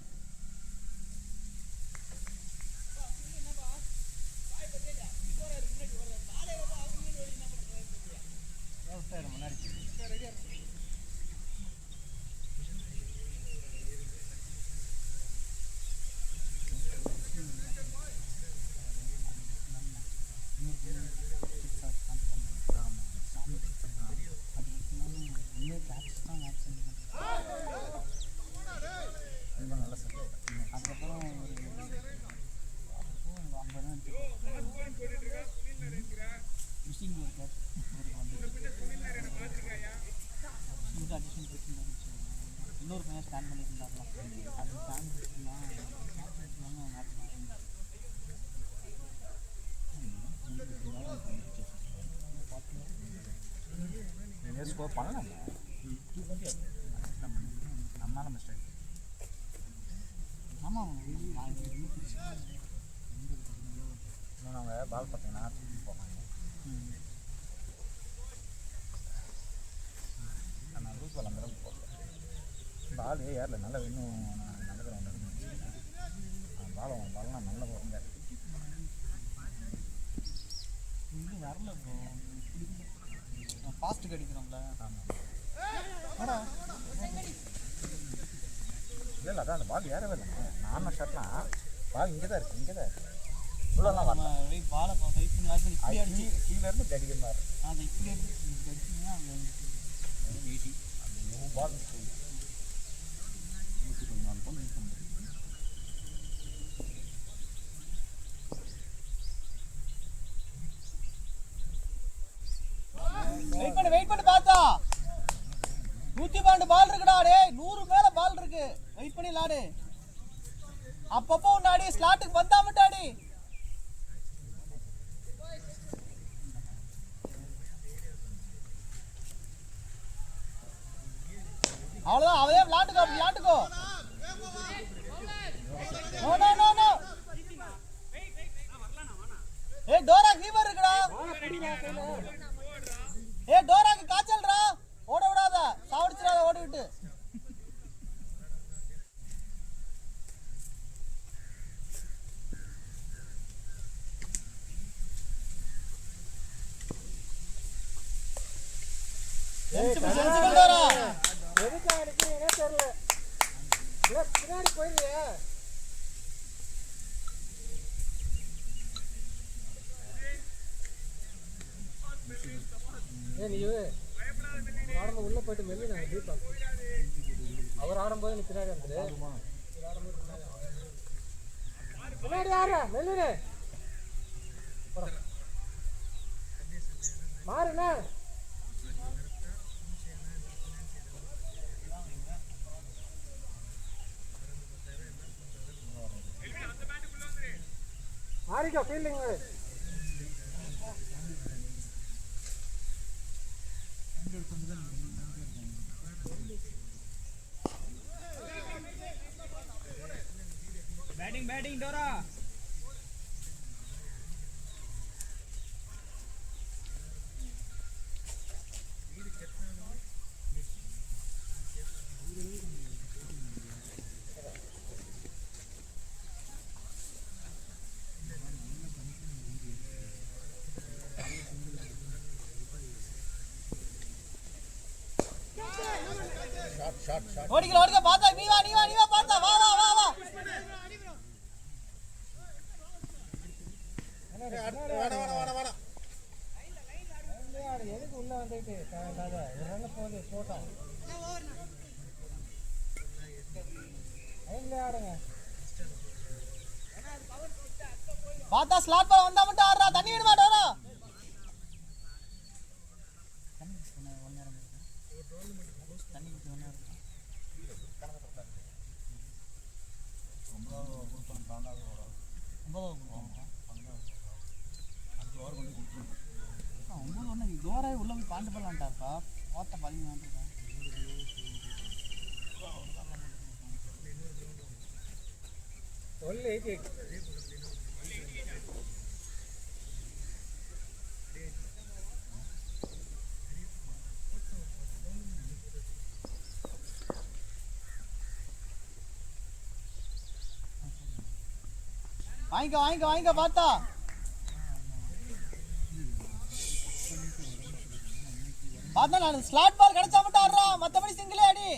இன்னொரு பையன் ஸ்டாண்ட் பண்ணியிருந்தாருலாம், அது ஸ்டாண்ட் ஸ்கோர் பண்ணலாம். நம்ம மிஸ்டேக். ஆமாம் அவங்க பால் பார்த்தீங்கன்னா போவாங்க. நான் லூஸ் பால் அந்த அளவுக்கு போடல. பால் ஏறல, நல்லா இன்னும் நல்ல கிரவுண்ட் பால்லாம் நல்ல போடுங்க. இன்னும் வரல ப்ரோ, ஃபாஸ்ட்டு கடிக்கிறோம்ல. ஆமாம் இல்லை அதான் அந்த பால் ஏறவே இல்லைங்க. நார்மல் ஷாட்லாம் பால் இங்கே தான் இருக்குது. இவ்வளோலாம் வரல. வெயிட் பாலை வெயிட் பண்ணி இப்படி அடிச்சு கீழேருந்து கடிக்கிற மாதிரி அதை இப்படி அடிச்சிங்கன்னா அந்த 80 அந்த பால் 114 பவுன் யூஸ் பண்ணுறது. வெயிட் பண்ணி பார்த்தா 112 பால் இருக்குடா. டே 100 மேல பால் இருக்கு, வெயிட் பண்ணி விளாடு. அப்பப்போ உன்னாடி ஸ்லாட்டுக்கு வந்தா மட்டும் அவ்வளவுதான். அவையே விளாட்டுக்கோ. நோ ஏ டோரா ஃபீவர் இருக்குடா. ஏ டோராக்கு காய்ச்சல்டா, ஓட விடாத, சாவடிச்சிடாத, ஓடி விட்டு. Sensible Dora. எதுக்காக நிற்கிறீங்கன்னே தெரியல. பின்னாடி போயிருக்கியா? நீ ஆடம்பு உள்ள போயிட்டு மெல்லி நாங்கள் டீப்பா அவர் ஆடும்போது நீ பின்னாடி வந்துரு. பின்னாடி ஆடுற மெல்லுனே மாறுண்ணா. மாறிக்கோ ஃபீல்டிங். பேட்டிங் டோரா. ஓடிக்கல பார்த்தா நீ வா பார்த்தா வா எதுக்கு உள்ள வந்துட்டு போகுது போட்டோம் ஆடுங்க பார்த்தா ஸ்லாட் பால் வந்தா மட்டும் ஆடுறா தண்ணி விட மாட்டாரா உள்ள போய் பாண்டு பண்ணலான்ட்டாப்பா ஓட்ட 15 வாங்கிக்க பார்த்தா பார்த்தா நான் ஸ்லாட் பால் கிடைச்சா மட்டும் ஆடுறா மற்றபடி சிங்கிளே அடி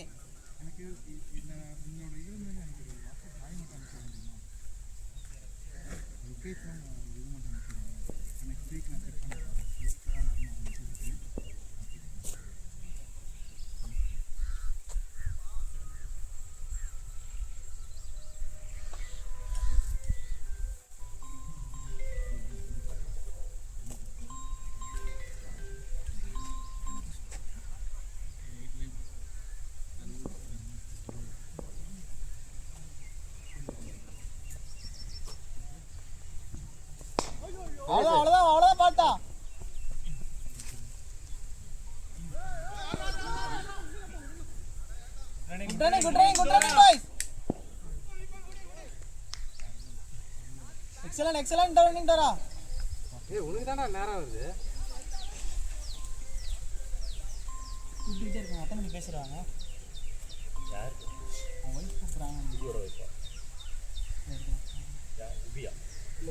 அவ்வளோதான் பார்த்தா good running boys excellent running டரா உனக்கு தானே நேரம் வருது கூப்பிட்டுட்டே இருக்காங்க அத்தனை மணி பேசுறாங்க யார் ஒய்ஃப் கூப்பிட்றாங்க வீடியோட வைப்பா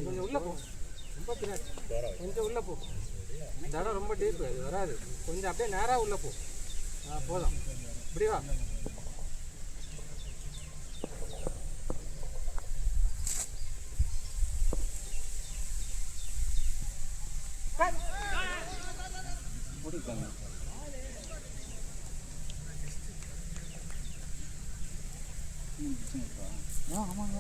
கொஞ்சம் உள்ள போ ரொம்ப பின்னாடி கொஞ்சம் உள்ள போ இந்த இடம் ரொம்ப டீப் அது வராது கொஞ்சம் அப்படியே நேராக உள்ள போ போதும் இப்படி வா ஓடிப்பாங்க ஆமாங்க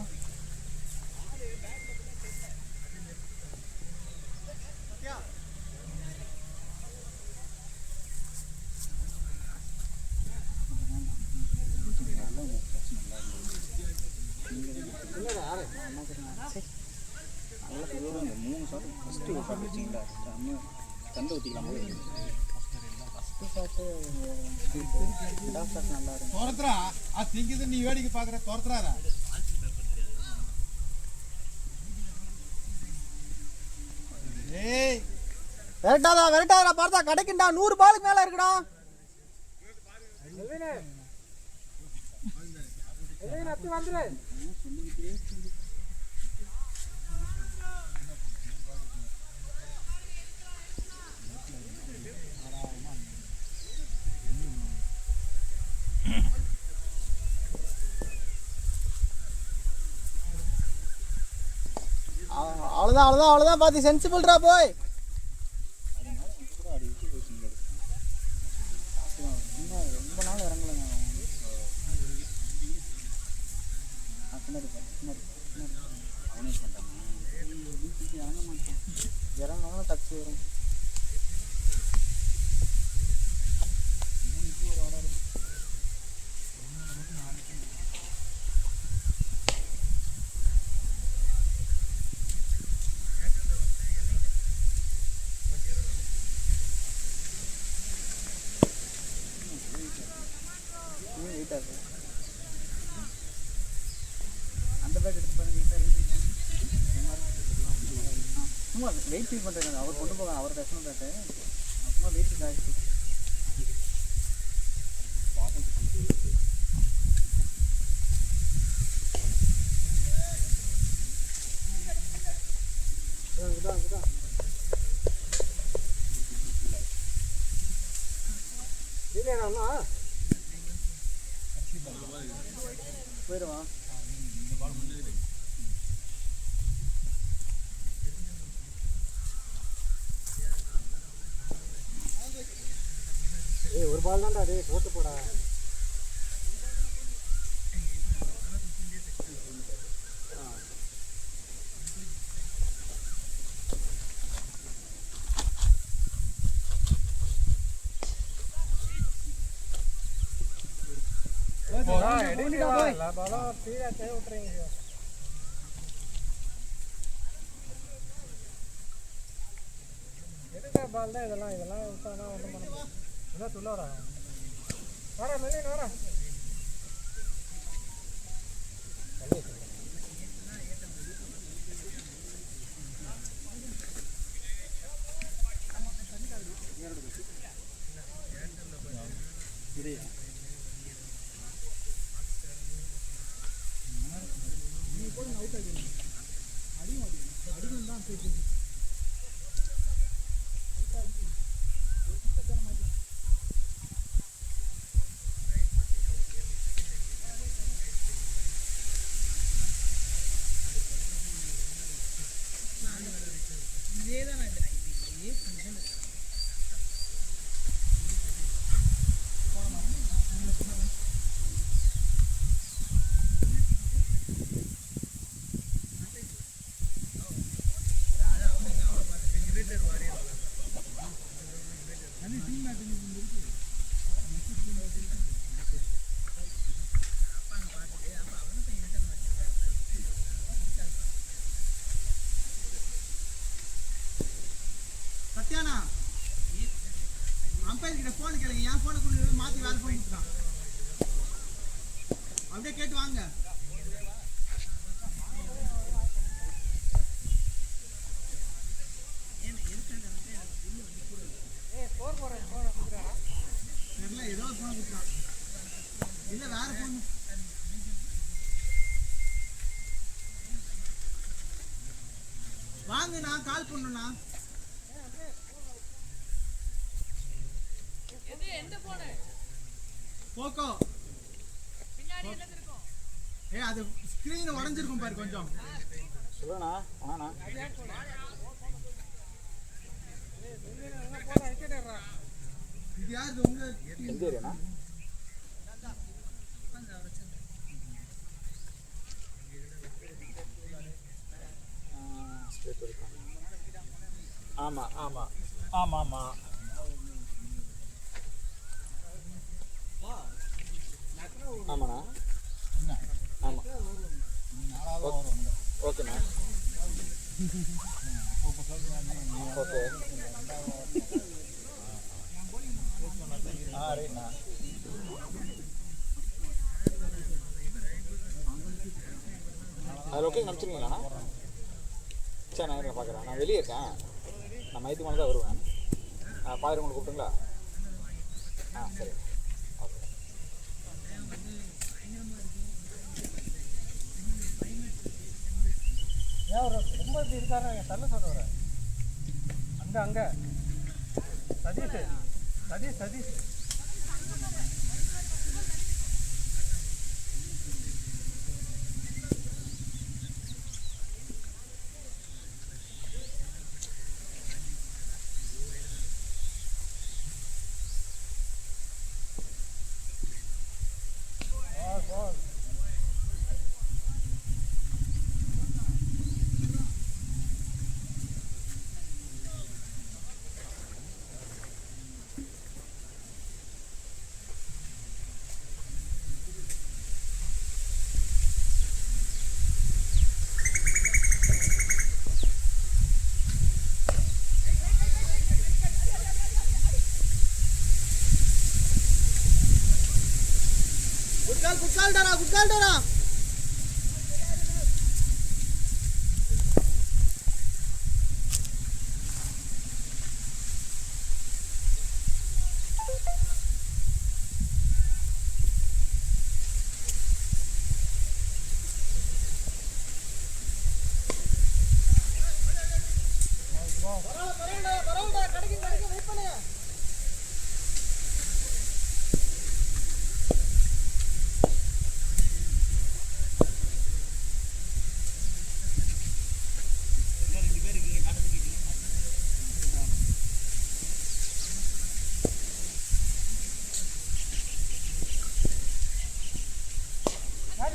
இந்த 3 ஷாட் ஃபஸ்ட்டு ஒரு ஷாட் வச்சிங்களா செம்ம கண்டு ஊற்றிக்கலாம் ஃபஸ்ட்டு ஷாட்டு ஷாட் நல்லா இருக்கும் துரத்துறா அது திங்குது நீ வேடிக்கை பார்க்குற துரத்துறாரா ஏய் விரட்டாதா பார்த்தா கிடைக்குண்டா 100 பாலுக்கு மேல இருக்குடா அவ்வளோதான் பார்த்து சென்சிபிள்ரா போய் ரொம்ப நாள் இறங்கலைங்க அவனே பண்ணுறாங்க இறங்க மாட்டேன் இறங்கினாலும் டச்சு வரும் அந்த பேக் எடுத்து பாருங்க சும்மா வெயிட் ஃபீல் பண்ணுறேன் அவர் கொண்டு போக அவர் பேசணும் பேட்டு சும்மா வெயிட் ஃபீல் ஆகிடுச்சு போயிடுவான். ஏய் ஒரு பால் தான்டா டேய் போட்டு போடா. எல்லா பாலும் கீழே தேவை விட்டுறீங்க. எடுக்கிற பால் தான் இதெல்லாம் விட்டானா ஒன்றும் பண்ண முடியாது. இதெல்லாம் துள்ளாடா வாடா மெல்லின் வாடா. சத்யானா அம்பையர் கிட்ட போன் கேளுங்க. என் போனை கொண்டு மாத்தி வேற போன் கொடுத்துட்டான். அப்படியே கேட்டு வாங்க. தெரியல ஏதோ ஒரு போன் கொடுத்துட்டான். இல்ல வேற போன். வாங்க நான் கால் பண்ணுண்ணா. போக்கோ பின்னாடி என்ன இருக்கும்? ஏய் அது ஸ்கிரீன் உடைஞ்சிருக்கும் பாரு கொஞ்சம். சொல்லுண்ணா வாண்ணா. இது யாரு உங்க எந்த ஏரியாண்ணா? ஆமாம் ஆமாம் ஆமாம் ஆமாம். ஆமாண்ணா ஆமாம் ஓகேண்ணா ஓகே ரைட்ண்ணா. அது ஓகே அனுப்பிச்சிருக்கீங்களாண்ணா? சரி நான் இருங்க பார்க்குறேன். நான் வெளியே இருக்கேன். நான் மயத்துக்கு மேலே தான் வருவேன். பாதிரி உங்களுக்கு கூப்பிட்டுங்களா? சரி ஓகே. ஏன் ஒரு ரொம்ப இப்படி இருக்காரு தள்ள சொல்கிறேன். அங்கே சதீஷ் சதீஷ் சதீஷ் குட்கால் டரா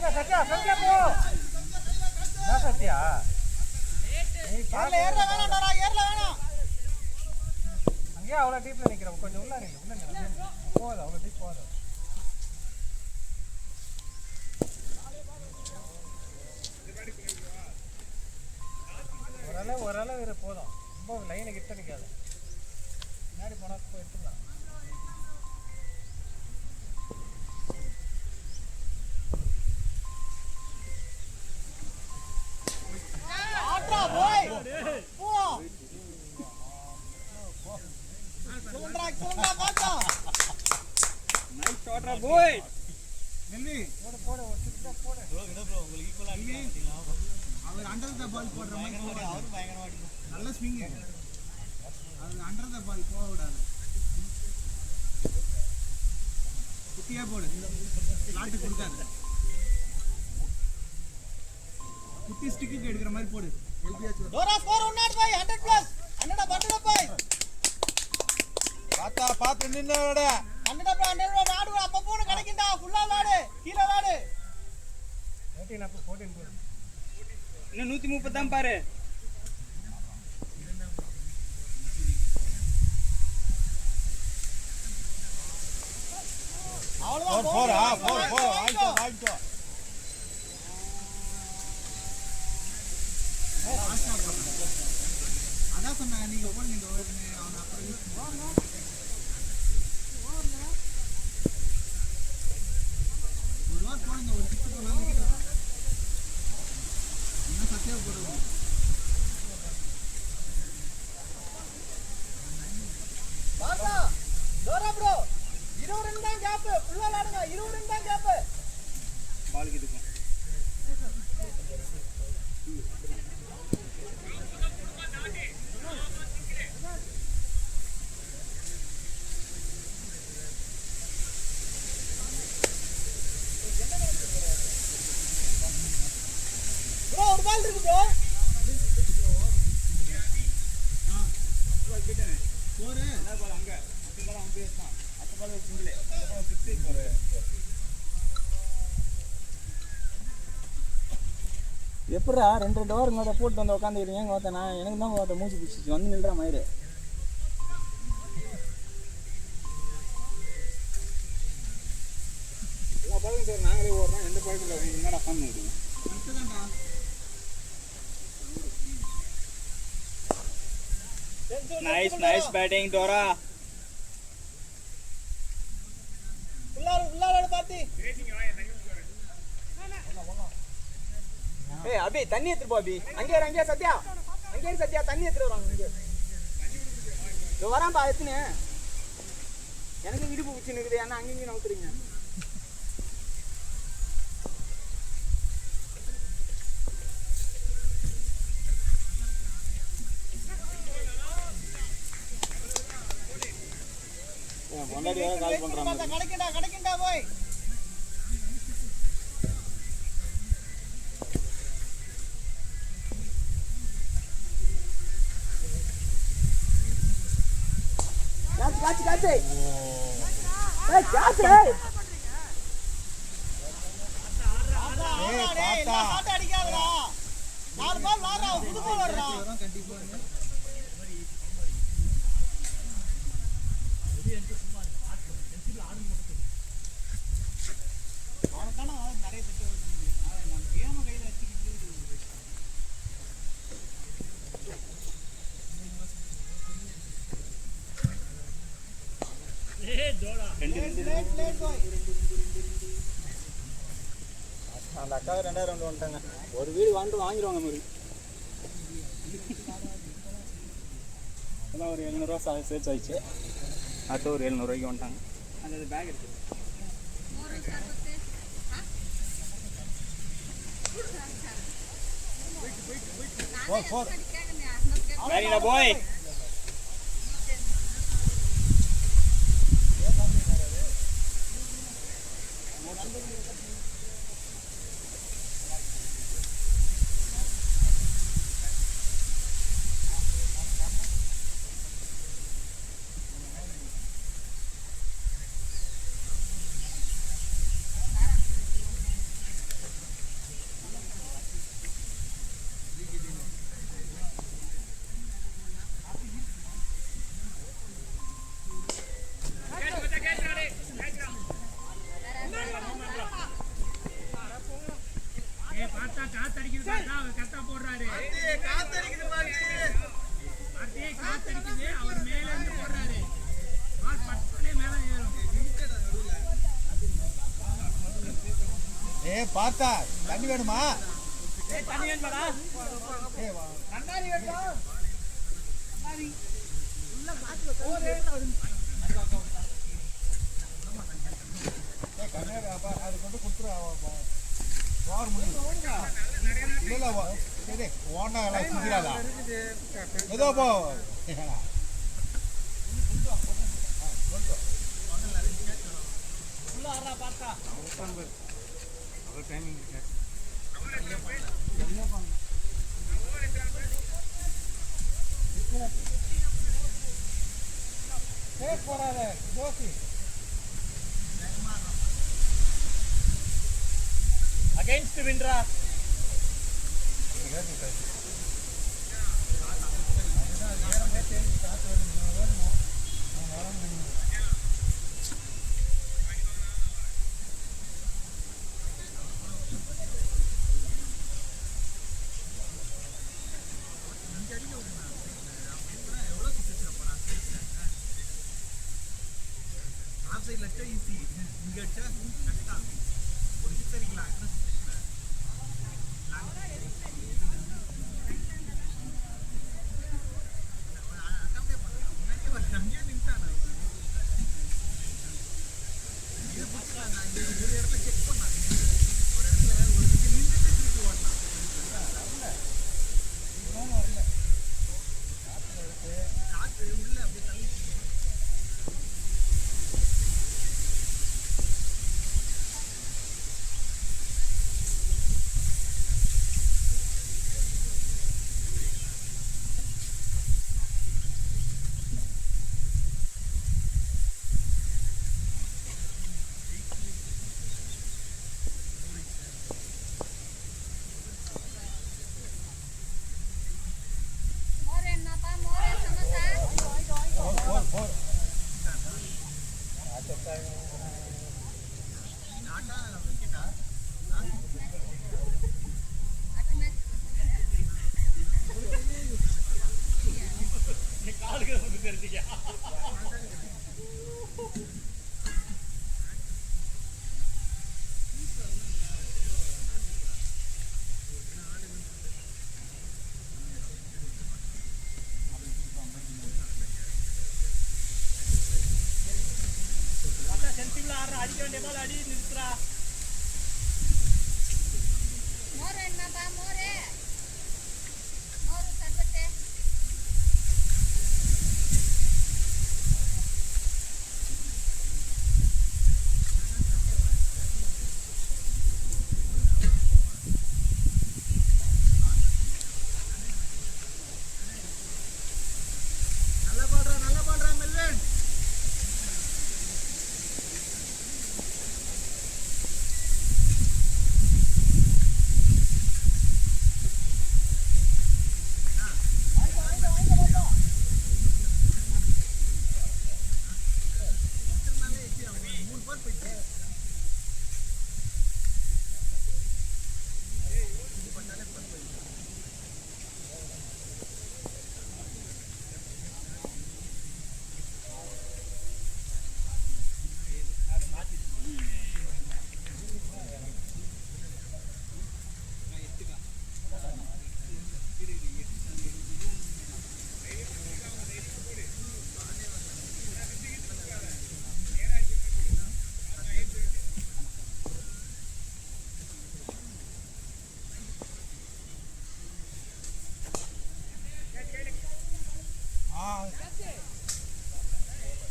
சத்யா சத்யா போ என்ன சத்யா ஏறல வேணாம் அங்கேயே அவ்வளோ டீப்ல நிற்கிறோம் கொஞ்சம் உள்ள போதும் அவ்வளோ டீப் போதும் ஓரளவு இரு போதும் ரொம்ப லைனை கிட்ட நிற்காது முன்னாடி போனால் போய் எடுத்துக்கலாம் அவர் அண்டர் த பால் போடுற மாதிரி நல்ல ஸ்விங் அது அண்டர் த பால் போக விடாது குட்டியா போடு நாட்டு கொடுக்காது குட்டி ஸ்டிக்கு எடுக்கிற மாதிரி போடு பார்த்து நின்று இன்னும் 130 தான் பாரு அதான் சொன்னாங்க நீங்க போடுங்க அவன் அப்புறம் ஒரு வாரம் போடுங்க ஒரு டிக்கெட் போனாலும் இன்னும் சத்தியா போடுவோம் பாலுக்கு இருக்கும் ஒரு பால் இருக்கு ப்ரோ போரு என்ன பால் அங்க அந்த பால் அங்க பேசலாம் அந்த பால் ஒரு சிங்கிள் அந்த பால் 6 போற எப்படா 2 ஓவர் இங்கே போட்டு வந்து உட்காந்துக்கிறீங்க இங்கே ஒருத்த நான் எனக்கு தான் ஒருத்த மூச்சு பிடிச்சிச்சு வந்து நில்ற மாதிரி எல்லா பாலும் சார் நாங்களே ஓடுறோம் எந்த பாலும் என்னடா ஃபன் விடுங்க nice batting Dora உள்ளார பாத்தி ஏய் அபி தண்ணி எடுத்து போ அபி அங்கே சத்யா சத்யா தண்ணி எடுத்து வராங்க இங்க இதோ வரான் பா எத்துனே எனக்கு இடுப்பு பிடிச்சி நிக்குது ஏன்னா அங்க இங்க நவுத்துறீங்க முன்னாடி வேற கால் பண்றாங்க கிடைக்கண்டா போய் காச்சு ஏய் காச்சு பாத்தா அடிக்காதடா 4 பால் லாரா புது பால் வரடா கண்டிப்பா நிறைய திட்டம் நான் கேம கையில வச்சுக்கிட்டு அந்த அக்காவை 2 ரவுண்ட் வந்துட்டாங்க ஒரு வீடு வாங்கிடுவாங்க மாதிரி அதான் ஒரு 700 ரூபா சேர்த்து ஆயிடுச்சு அடுத்து ஒரு 700 ரூபாய்க்கு வந்துட்டாங்க அந்த பேக் இருக்கு Marina boy பார்த்தா தண்ணி வேணுமா? தண்ணி வேணுமாடா? கண்ணாடி வேணுமா? கண்ணாடி அது கொண்டு கொடுத்துரு. இல்லை சரி ஓனா எல்லாம் செஞ்சிடாதா ஏதோ போ. பார்த்தா போறாரு ஜோசி அகைன்ஸ்ட் வின்ரா. சென்சிபிள் ஆடுற அடிக்க வேண்டிய போல அடி நிறுத்துறா. நல்லா பாடுறா மெல்வன்.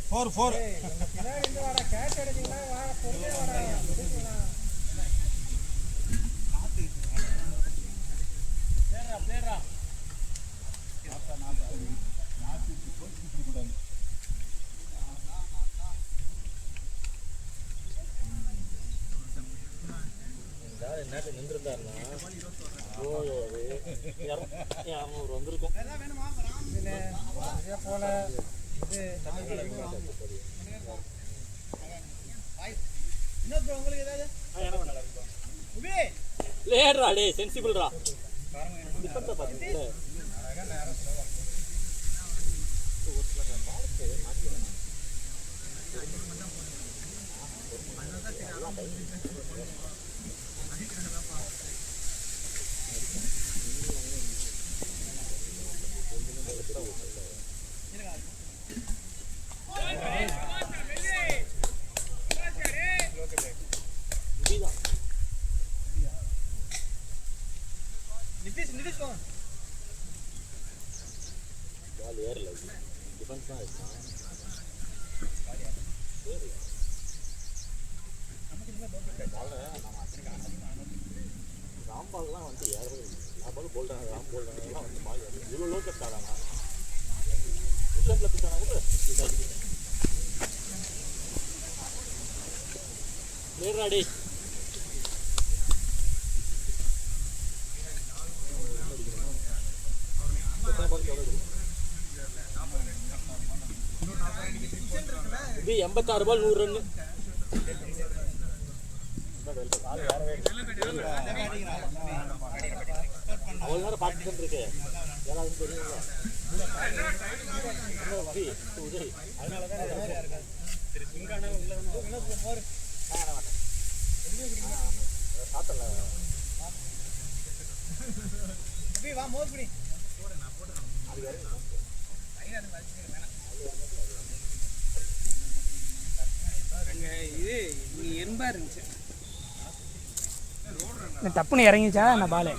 ஃபோர் ஃபோர் கேட்ச் அடிச்சிங்களா பொறுமையா வாடா பிளேடரா நேற்று நின்றுருந்தாருன்னா வந்திருக்கும் இதே போல இது இன்னொரு உங்களுக்கு ஏதாவது லேடுறா டே சென்சிபிள்ரா டிஃபென்ஸை பார்த்துட்டு பால்லாம் வந்து யாரும் நான் பால் போல்டாங்க ராம் போல்டாங்கலாம் வந்து பால் இவ்வளோ லோ கட் ஆடானா உள்ளத்தில் பிடிச்சானா கூட நேராடி இது 86 பால் 100 ரன் அவ்வளோ நேரம் பார்த்துட்டு இருக்கு யாராவது தெரியுங்களா இது எறும்பா இருந்துச்சு டப்புன்னு இறங்கிச்சா நான் பாலு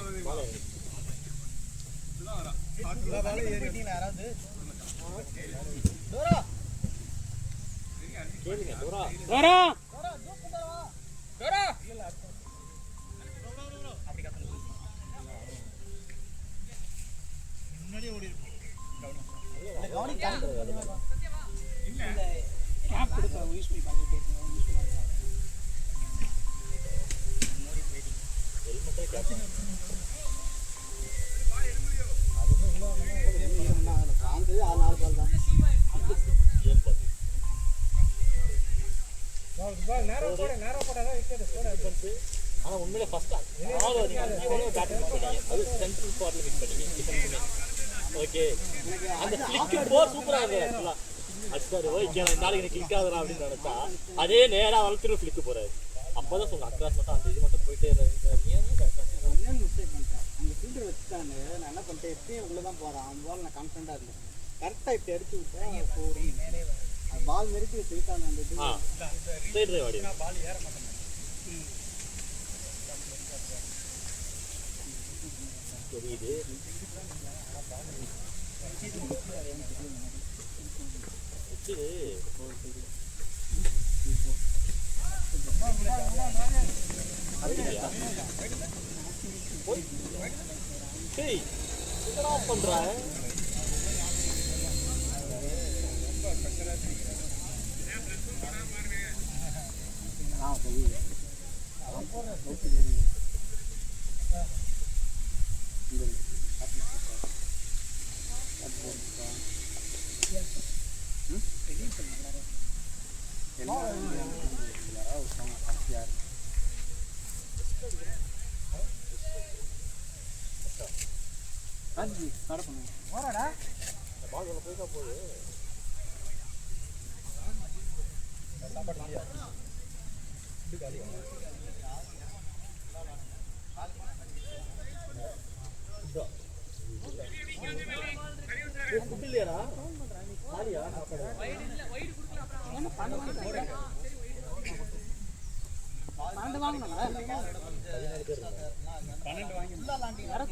கேப் கொடுப்பா யூஸ் பண்ணி பண்ணிட்டு ஆனால் உண்மையிலே ஃபர்ஸ்ட் பேட்டிங் பண்ணீங்க அது சென்ட்ரல் ஸ்பாட்டில் கிக் பண்ணீங்க ஓகே அந்த கிளிக்கு போர் சூப்பராக இருக்குது ஆக்சுவலாக அடிச்சாரு ஓகே நான் நாளைக்கு எனக்கு கிளிக் ஆகுறா அப்படின்னு நினச்சா அதே நேராக வளர்த்துட்டு ஃபிளிக்கு போகிறாரு அப்போ தான் சொல்லுங்கள் அக்ராஸ் மட்டும் அந்த இது மட்டும் போயிட்டே என்ன மிஸ்டேக் பண்ணிட்டேன் அங்கே ஃபீல்டர் வச்சுட்டாங்க நான் என்ன பண்ணிட்டேன் எப்பயும் உள்ளே தான் போகிறேன் அந்த பால் நான் கான்ஃபிடண்ட்டாக இருந்தேன் கரெக்டாக இப்படி அடிச்சு விட்டேன் போய் பால் மெரிச்சு போயிட்டாங்க அந்த இது ஸ்ட்ரைட் டிரைவ் ஆடி தெரியுது பண்ற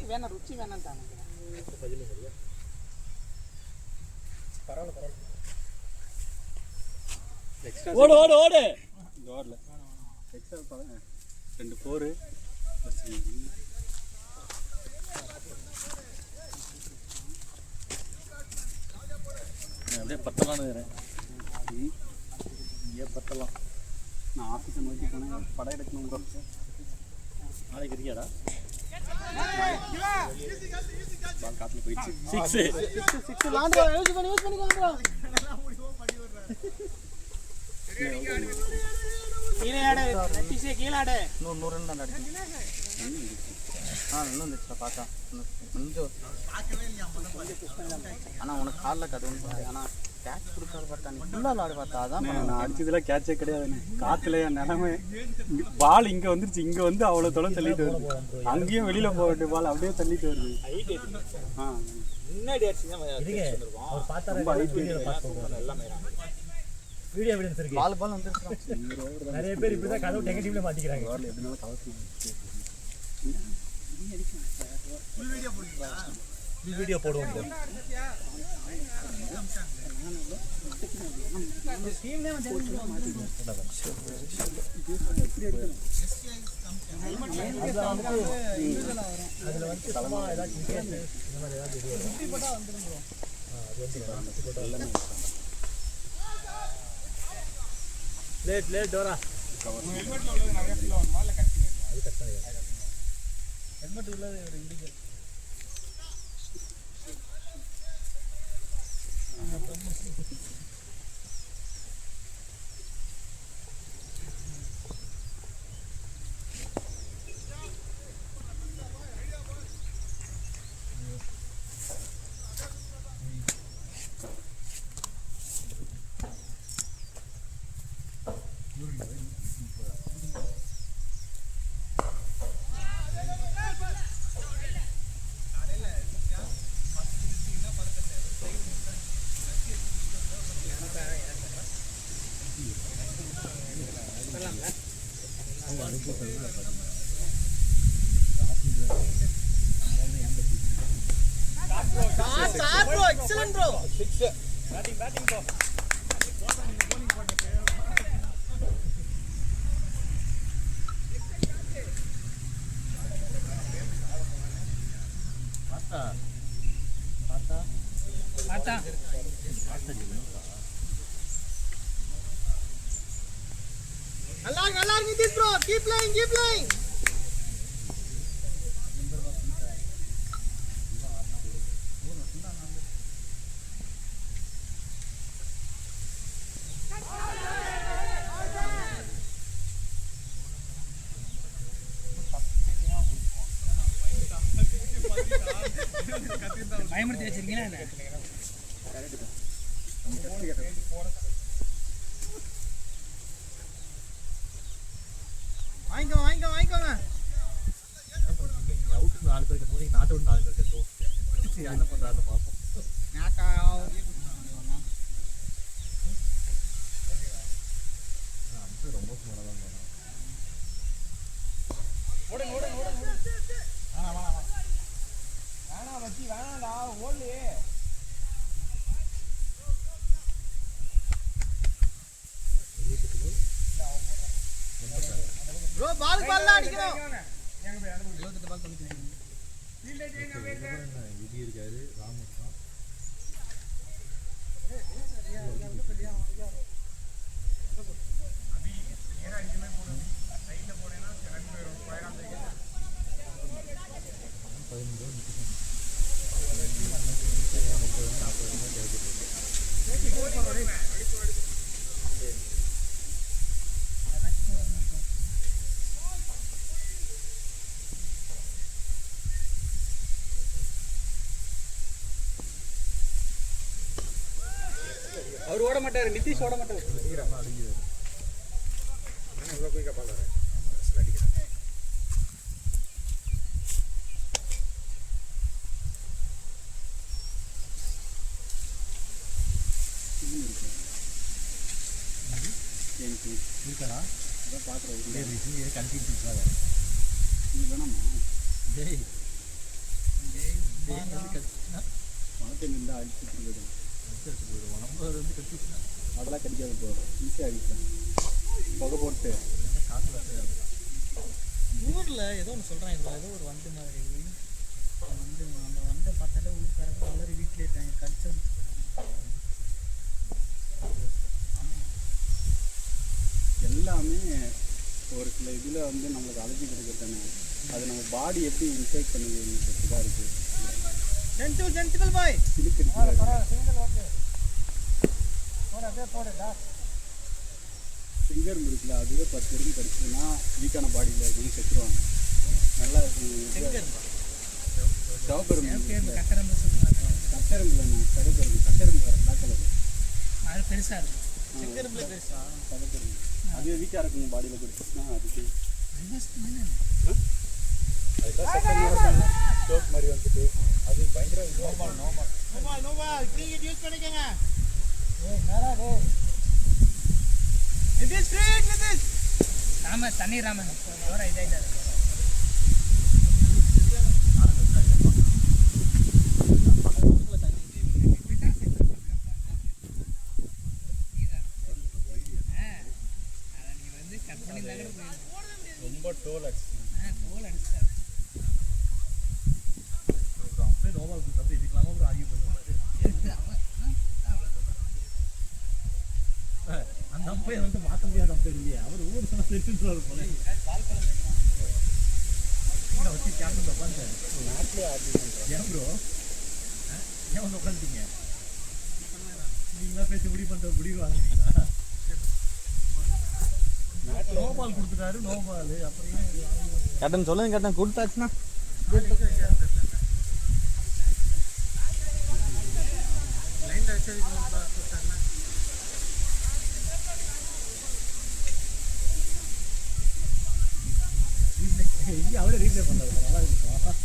வேணாம் ருச்சி வேணான்ட்டாங்க ஓடு ஓடு ஓடு இந்த ஓவரில் எக்ஸ்ட்ரா 2 4 அப்படியே பத்தலான்னு இருக்கிறேன் இங்கே பத்தலாம் நான் ஆஃபீஸை நோக்கி போனேன் படம் எடுக்கணும் ப்ரோ நாளைக்கு இருக்கியாடா பால் காற்றுல போயிடுச்சு 6 லாண்டா யூஸ் பண்ணி லாண்டா கீழே ஆடு நெட்டிஸே கீழே ஆடு 100 ரன் தான் அடிச்சேன் இன்னும் இருந்துச்சுல பார்த்தா கொஞ்சம் ஆனால் உனக்கு காலில் கட்டுன்னு ஆனால் கேட்ச் கொடுக்காத பார்த்தா நீ ஃபுல்லாக ஆடு பார்த்தா அதான் நான் அடிச்சதுல கேட்சே கிடையாதுண்ணே காற்றுல என் நிலைமை பால் இங்கே வந்துருச்சு இங்கே வந்து அவ்வளோ தொலை தள்ளிட்டு வருது அங்கேயும் வெளியில் போக வேண்டிய பால் அப்படியே தள்ளிட்டு வருது முன்னாடி அடிச்சுதான் ரொம்ப ஹைட் எல்லாமே வீடியோ எவிடன்ஸ் இருக்கு பால் வந்துருச்சு நிறைய பேர் இப்படி தான் கதவு டெங்க டீம்ல மாட்டிக்கிறாங்க பால் எப்படினாலும் கவர்ச்சி வீடியோ போடுவோம் bro. அதுல வந்து சும்மா ஏதாச்சும் கேஸ் இந்த மாதிரி ஏதாவது இது போட்டா வந்துரும் bro. அது வந்து எல்லாமே லேட் டோரா ஹெல்மெட்ல உள்ளது நிறைய ஃபுல்லா வருமா இல்ல கட் பண்ணிடுமா? அது கட் பண்ணிடுறேன். ஹெல்மெட் உள்ளது ஒரு indicate. bro, excellent bro. Batting bro. Along with this bro. Keep playing. பயமுறுத்தி வச்சிருக்கீங்களா என்ன? வாங்கிக்கோங்க. அவுட் 4 பேர் கட்டுவோம், நீங்க நாட் அவுட் 4 பேர் கட்டுவோம். என்ன பண்றாருன்னு பார்ப்போம். ரொம்ப சுமாரா தான் போறான். ஓடுங்க. வேணாம் மச்சி, வேணாம்டா, ஓடலையே. bro ball தான் அடிக்கணும். எங்க போய் அனுப்பு. 78 பால் பண்ணிக்கிறீங்க. ஃபீல்ட் ஏங்க அப்படியே. விதி இருக்காரு, ராமர் தான். அபி நேரா அடிக்கவே போறது. சைடுல போறேன்னா ரன் போயிடும். ஃபயர் ஆன் தி 15 நிமிஷம். அவர் ஓட மாட்டாரு, நிதிஷ் ஓட மாட்டாரு. இவ்வளவு குயிக்கா பாக்குறாரு. இருக்காடா அதான் பார்க்குறேன். இதே கன்ஃபியூஸ் இருக்காது. வேணாமா? டேய் மனத்தை நின்று அடிச்சுட்டு போயிடும். நம்ம வந்து கன்ஃபியூஸ் அதெல்லாம் கடிக்காது ப்ரோ, ஈஸியாக அடிக்கலாம். புகை போட்டு ஊரில் ஏதோ ஒன்று சொல்கிறாங்க, ஏதோ ஒரு வண்டு மாதிரி வந்து அந்த வண்டை பார்த்தாலே ஊருக்காரங்க எல்லாரும் வீட்டிலே இருக்காங்க, கடிச்சு எல்லாமே ஒரு சில இதில் வந்து நம்மளுக்கு அலர்ஜி கொடுக்குறதானே, அது நம்ம பாடி எப்படி இன்டேக் பண்ணுறதுக்காக இருக்குது. ஜென்டில் பாய் இதுக்கு ஃபிங்கர் இருக்குல்ல, அதுவே 10 எறும்பு கடிச்சதுன்னா வீக்கான பாடியில் இருக்குன்னு செத்துருவாங்க. நல்லா கட்டெரும்பு கட்டெரும்பு வேறு பிளாக் கலர், அது பெருசாக இருக்கும். செக்கெரும்புல பெருசா கட்டெரும்பு, அதுவே வீக்காக இருக்குங்க பாடியில் கடிச்சிச்சுன்னா அதுக்கு ஸ்டோக் மாதிரி வந்துட்டு அது பயங்கர நோபால் கிரிக்கெட் யூஸ் பண்ணிக்கங்க. தண்ணி ராமன் இதாயிட்டாரு. தகடு போயிடும். ரொம்ப டோல் அடிச்சு கோல் அடிச்சிட்டாரு. அப்படியே நோபால் கொடுத்து இதுக்கெல்லாம ஒரு ஆகிய அந்த அம்பையை வந்து மாற்ற முடியாத அம்பையர் இல்லையா அவர் ஒவ்வொரு சமயம் செஞ்சுட்டு போல வச்சு கேப்டன் உட்காந்து நாட்டிலே ஆடி ஏன் ப்ரோ ஏன் வந்து உட்காந்துட்டீங்க நீங்களா பேசி முடிவு வாங்கிட்டீங்களா நோபால் கொடுத்துட்டாரு நோபால் அப்புறம் கேப்டன் சொல்லுங்க கேப்டன் கொடுத்தாச்சுன்னா லைனில் வச்சு இங்கே அவளே ரீப்ளே பண்ணுறது நல்லா இருக்கும்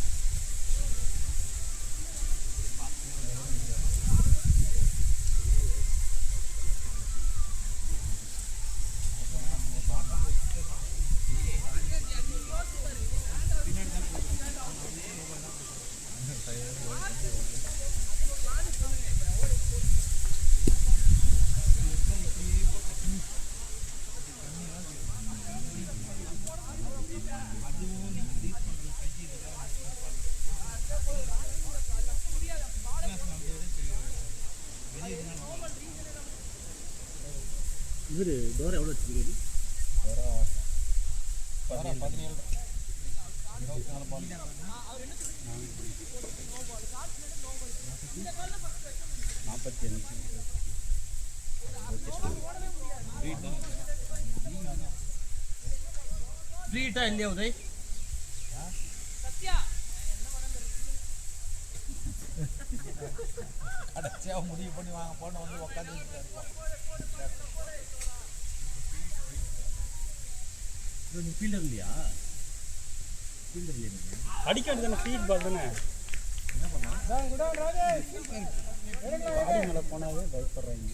இவர் டோர் எவ்வளோ வச்சுருக்காரு டோரா 17 24 பால் 45 ஃப்ரீட்டா இல்லையா உதய் அடைச்சியா முடிவு பண்ணி வாங்க போன வந்து உட்காந்து நீ ஃபீல்டர் இல்லையா ஃபீல்டர் இல்லையா நீங்கள் அடிக்க வேண்டியதானே ஃபீட் பால் தானே என்ன பண்ணலாம் ஆடி மேலே போனாவே பயப்படுறாங்க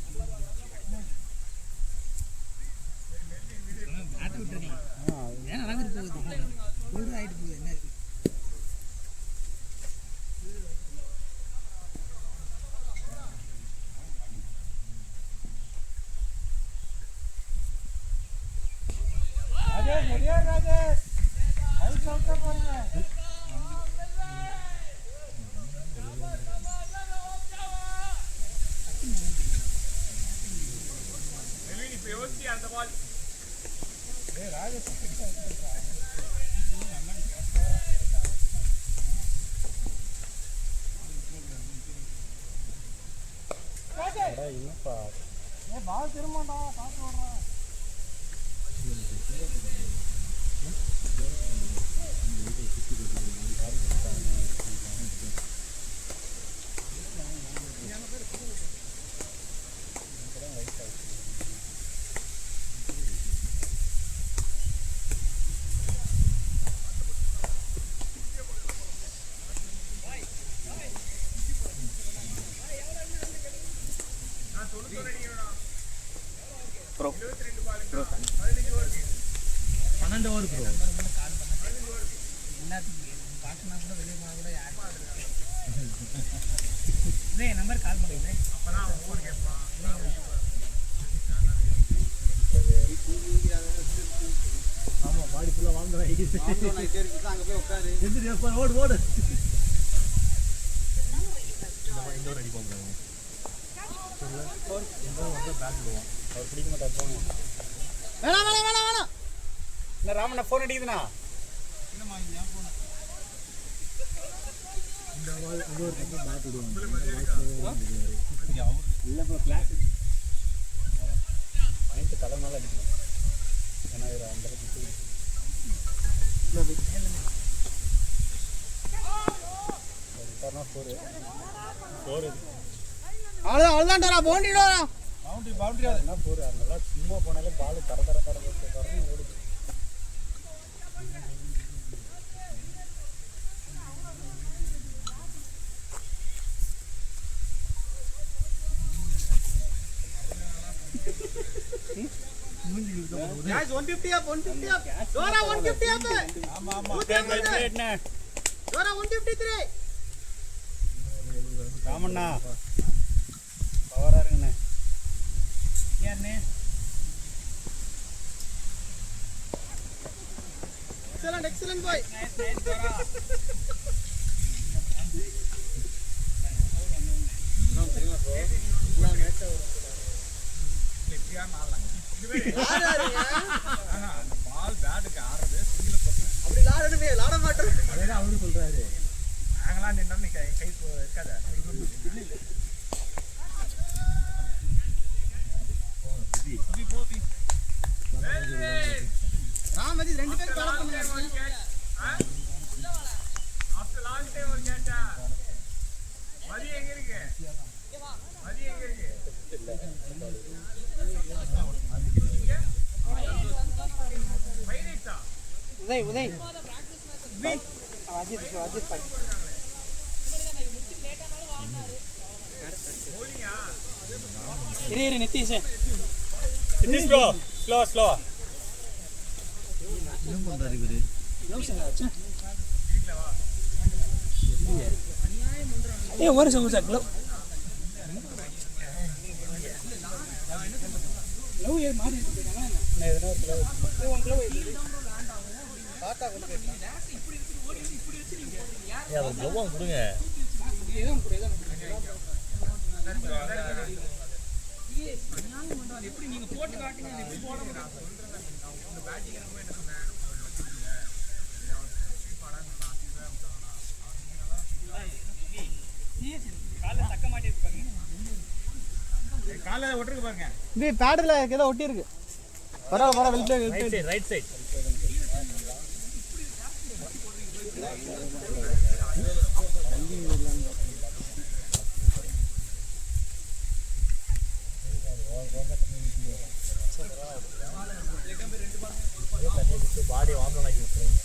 ஆட்டு விட்டுறீங்க. ஏன் நடந்துட்டு போகுது கோல்டு ஆகிட்டு போகுது என்ன இருக்கு ராஜேஷ் ஹைட் அவுட்டா பாருங்க என்னப்பா பால் திரும்பண்டா பார்த்து வர்றான் ப்ரோ 12 ஓவர் ப்ரோ எல்லாத்துக்கும் பார்க்கனா கூட வெளியே போனால் கூட யாரும் இதே நம்பர் கால் பண்ணுறேன் ஆமாம் பாடி ஃபுல்லாக வாங்குறேன் அங்கே போய் உட்காரு எந்திரி ஓடு ஓடு இந்த ஒரு அடி போங்க வந்து பேக் விடுவோம் அவர் பிடிக்க மாட்டார் போங்க வேணாம் என்ன ராமண்ணா ஃபோன் அடிக்குதுண்ணா இந்த ஒரு பக்கம் பேக் விடுவாங்க இல்லை ப்ரோ கிளாஸ் பாயிண்ட் தலை மேலே அடிக்கணும் ஏன்னா இது அந்த அளவுக்கு அவ்வளோதான்டா பவுண்டரிடா பவுண்டரி அது என்ன போரு நல்லா சும்மா போனாலே பால் தர ஓடுது guys 150 up Dora 150 up ஆமா என்ன Dora 153 ராமண்ணா பவரா இருங்கண்ணே யாருண்ணே எக்ஸலன்ட் பாய். அப்படி லாட மாட்டோம். அதேதான் அவரு சொல்றாரு. நாங்களாம் நின்னா நீ கை இருக்காத. ராமதி 2 பேர் ஃபாலோ பண்ணுங்க. ஆஃப்டர் லாங் டைம் ஒரு கேட்டா. மதி எங்க இருக்கு? உதய் அஜித் பாய். இரு நிதிஷ் ப்ரோ ஸ்லோ என்ன பண்றாரு இவரு? ஒரு நிமிஷம் சார் க்ளவ் மாறி கொடுங்க. எப்படி நீங்க போட்டு காட்டுங்க. எப்படி போட கால ஒட்டிருக்கு பாருங்க. இது பேட்ல ஏதோ ஒட்டி இருக்கு. பரவ ரைட் சைடு பாடி வாங்கலாக்கி விட்டுருங்க.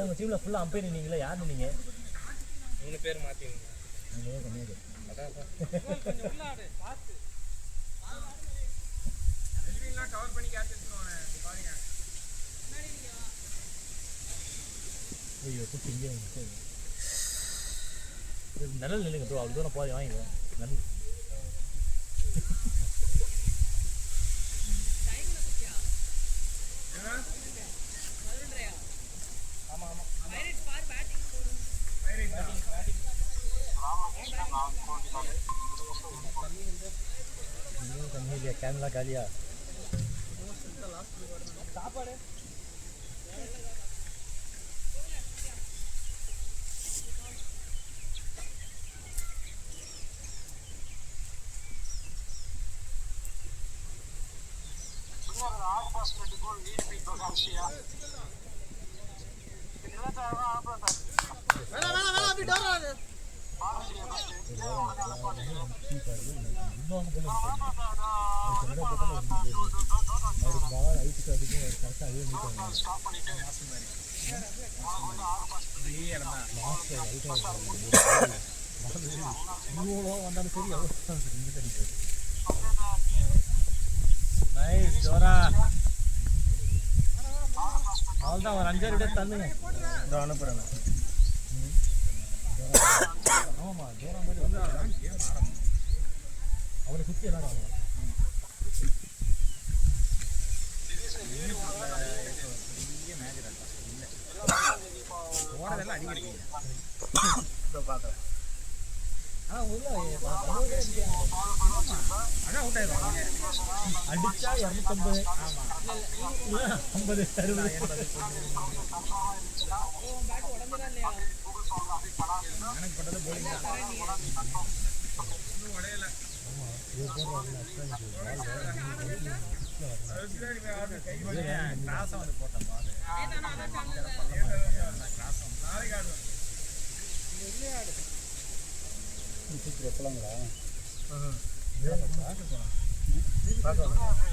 உங்க டீம்ல ஃபுல்லா அம்பையர் நீங்களே யாரு நீங்க? 3 பேர் மாத்திங்க. அதான் கொஞ்சம் உள்ள ஆடு பாத்து. எல்வின்லாம் கவர் பண்ணி கேட்ச் எடுத்துவானே. பாருங்க. முன்னாடி நிக்கவா. ஐயோ குட்டி இங்கே வந்து. இது நல்ல நில்லுங்க ப்ரோ. அவ்வளவு தூரம் போய் வாங்கிங்க. நல்ல कैमरा कालिया nice ஜோரா அவ்வளோதான் ஒரு 5 விட தந்துங்க இதோ அனுப்புறேன் ஆமாம்மா ஜோரா மாதிரி வந்து அவரை சுற்றி எல்லாரும் ஓடதெல்லாம் அடிக்கடி பார்க்குறேன் அதான் அவுட் ஆயிடும் அடிச்சா 250 50 60 எனக்கு பட்டது போலிங் தான் உடையல கிராஸை வந்து போட்டேன் பால் வைக்கலாங்களா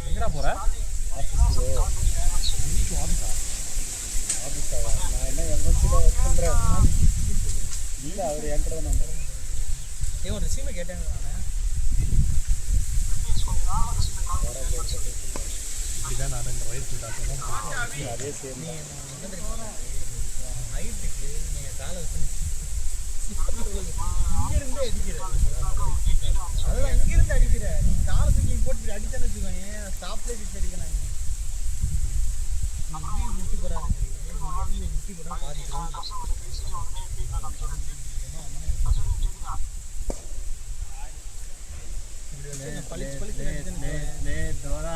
எங்கடா போற ஆஃபீஸா நான் என்ன எம்என்சியில் ஒர்க் பண்ணுறேன் இல்லை அவர் என்கிட்ட தான் நம்பர் ஒரு ரெசியூமை கேட்டேன் இப்படிதான் நான் இந்த வயசு அதே சேம் ஹைட்டுக்கு நீங்கள் காலை வச்சு இங்கிருந்தே அடிக்கிற அதெல்லாம் இங்கிருந்து அடிக்கிற நீ காலை தூக்கி போட்டு அடித்தானே வச்சுக்கோங்க ஸ்டாப்லேயே வச்சு அடிக்கிறாங்க முட்டி போகிறாங்க முட்டி போகிறா பாதி பழிச்சு பழிச்சு டோரா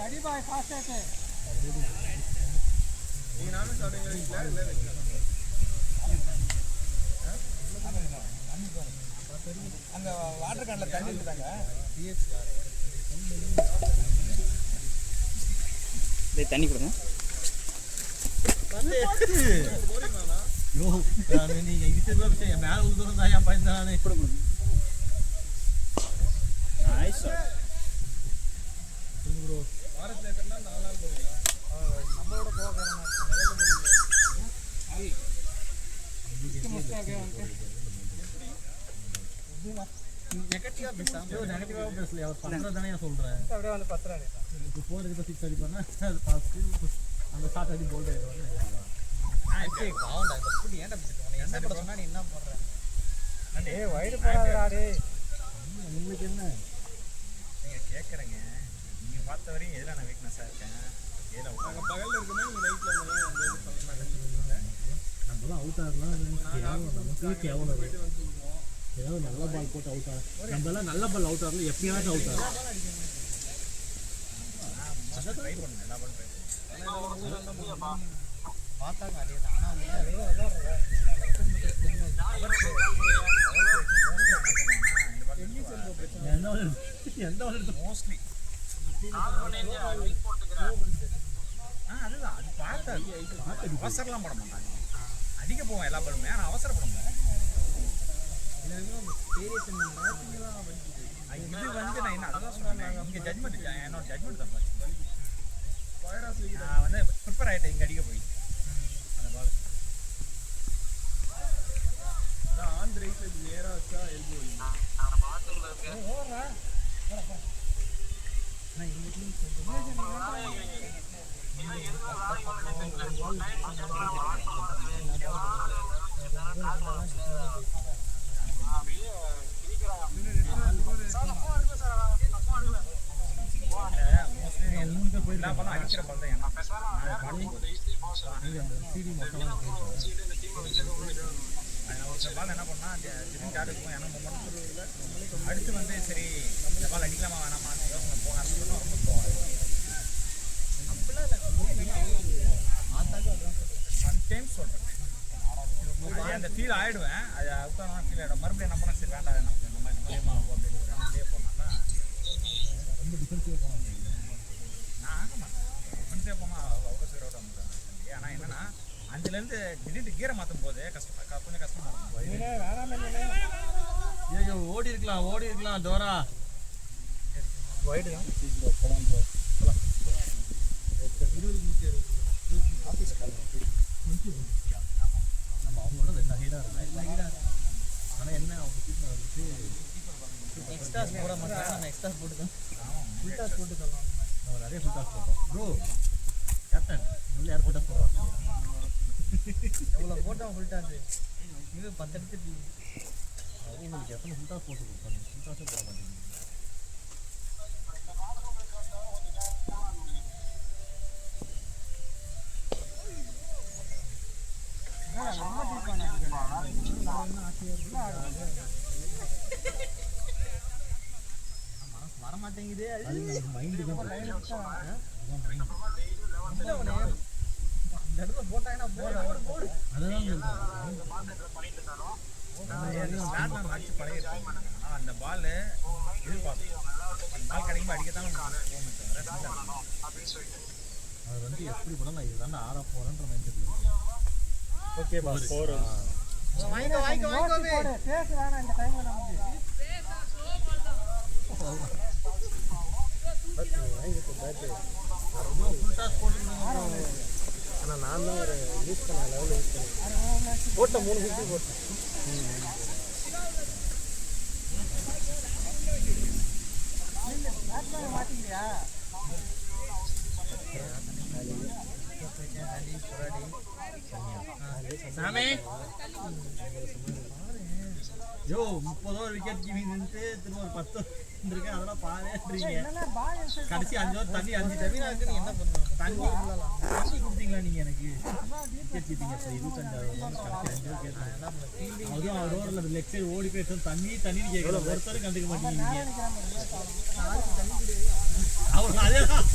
அடிபாய் ஃபாஸ்ட் அங்கே வாட்டர் கேனில் தண்ணி இருக்குதாங்க தண்ணி கொடுங்க நீங்கள் இருக்கிற விஷயம் மேலே உழுதுறதா என் பையன் தானே கொடுங்க நைஸ் வாரத்தில் எத்தனை நாள் 4 நாள் போவீங்களா நம்மளோட போகிறேன் நெகட்டிவாக பேசாமல் நெகட்டிவாக பேசல அவர் பண்ணுறது தானே சொல்கிறேன் அப்படியே வந்து 10 ரூபா இப்போ 4 கிட்ட 6 அடிப்பாருன்னா அது ஃபஸ்ட்டு அந்த ஷார்ட் அடி போல்ட் ஆகிடுவாங்க என்ன கூட சொன்னா நீ என்ன பண்ணுற ஏய் வயிறு போடாதடா டேய் உங்களுக்கு என்ன நீங்கள் கேட்குறீங்க நீங்கள் பார்த்த வரையும் எதில் நான் வீக்னஸாக இருக்கேன் ஏதோ நாங்கள் பகலில் இருக்குமே நீங்கள் நைட்டில் நம்மளாம் அவுட் ஆகலாம் நமக்கு கேவலம் ஏதாவது நல்ல பால் போட்டு அவுட் ஆகும் நம்மளாம் நல்ல பால் அவுட் ஆகல எப்படியாச்சும் அவுட் ஆகும் ட்ரை பண்ணுங்க எல்லா பாலும் ட்ரை பண்ணுங்க பார்த்தாங்க அதே தான் ஆனால் எந்த ஒரு மோஸ்ட்லி அதுதான் அது பார்த்து அவசரம்லாம் போட மாட்டாங்க அதிக போவோம் எல்லா பாலுமே ஆனால் அவசரப்பட மாட்டேன் இது வந்து நான் என்ன அதான் சொன்னேன் இங்கே ஜட்மெண்ட் என்னோட ஜட்மெண்ட் தான் நான் வந்து ப்ரிப்பேர் ஆகிட்டேன் இங்கே அடிக்க போய் அந்த பால் ஆன் ரைட்டில் இது நேராக வச்சா எல்போ எல்லா பாலும் அடிக்கிற பால் தான் என்ன ஒரு பால் என்ன பண்ணா திடீர்னு ஆடு இருக்கும் ஏன்னா மொமெண்ட் அடுத்து வந்து சரி இந்த பால் அடிக்கலாமா வேணாமா யோசனை போக ஆரம்பிச்சோம்னா ரொம்ப போகாது சம்டைம்ஸ் சொல்கிறேன் அந்த ஃபீல் ஆகிடுவேன் அது அவுட்டானா ஃபீல் ஆகிடும் மறுபடியும் என்ன பண்ணால் சரி வேண்டாம் நமக்கு இந்த மாதிரி நிம்மதியமாக ஆகும் அப்படின்னு ஒரு ரெண்டுலேயே போனாக்கா ரொம்ப டிஃபென்சிவாக போனாங்க நான் ஆக மாட்டேன் டிஃபென்ஸே போனால் அவ்வளோ சீரோட வந்துட்டேன் ஆனால் என்னென்னா அஞ்சுலேருந்து திடீர்னு கீரை மாற்றும் போது கொஞ்சம் கஷ்டமாக இருக்கும் ஐயோ ஓடி இருக்கலாம் டோரா ஒயிட் தான் நம்ம அவங்களோட ரெண்டு ஹைடாக இருக்கும் ஆனால் என்ன அவங்க சீட்டில் வந்துட்டு எக்ஸ்ட்ராஸ் போட மாட்டேன் நம்ம எக்ஸ்ட்ராஸ் போட்டுக்கலாம் ஃபுல் டாஸ் போட்டு தரலாம் நம்ம நிறைய ஃபுல் டாஸ் போடுறோம் ப்ரோ கேப்டன் இவ்வளோ யார் ஃபுல் டாஸ் போடுறாங்க எவ்வளோ போட்டோம் ஃபுல் டாஸ் இது 10 எடுத்து உங்களுக்கு எத்தனை ஃபுல் டாஸ் போட்டு கொடுப்பாங்க? ஃபுல் டாஸே போட மாட்டேங்குது. வர மாட்டேங்குது. அது மைண்டு தான் அதான் மைண்டு. இந்த இடத்துல போட்டாங்கன்னா போடு. அதுதான் அடிச்சு பழகிருக்கோம். ஆனால் அந்த பால் எதிர்பார்க்கும் பால் கிடைக்கும்போது அடிக்கத்தான் அது வந்து எப்படி கூட நான் இதுதான் ஆட போறேன்ற மைண்ட் செட்ல இருக்கு. ஓகே பாஸ் 4 வாங்கிக்கோ பேச வேணாம் இந்த டைம்ல நமக்கு. ஃபுல் டாஸ் போட்டுக்கணும். ஆனால் நான் தான் ஒரு யூஸ் பண்ண லெவலில் யூஸ் பண்ணேன். போட்ட 350 போட்டேன். மாட்டீங்களா? சாமி யோ 30 ஓவர் விக்கெட் கீப்பிங் நின்று திரும்ப ஒரு 10 இருக்கு. அதெல்லாம் பாருன்றீங்க. என்னன்னா பால் கடைசி 5 ஓவர் தண்ணி 5 டெமினாக்கு நீங்க என்ன பண்ணுவாங்க? தண்ணி கொடுத்தீங்களா நீங்க எனக்கு? விக்கெட் கீப்பிங் அப்போ 25 ஓவர் கடைசி 2 ஓவர் கேட்குறேன். அதுவும் அவர் ஓவரில் லெக் சைடு ஓடி போயிட்டு தண்ணின்னு கேட்கல. ஒருத்தரும் கண்டுக்க மாட்டேங்கிறீங்க. அவர் அதே தண்ணி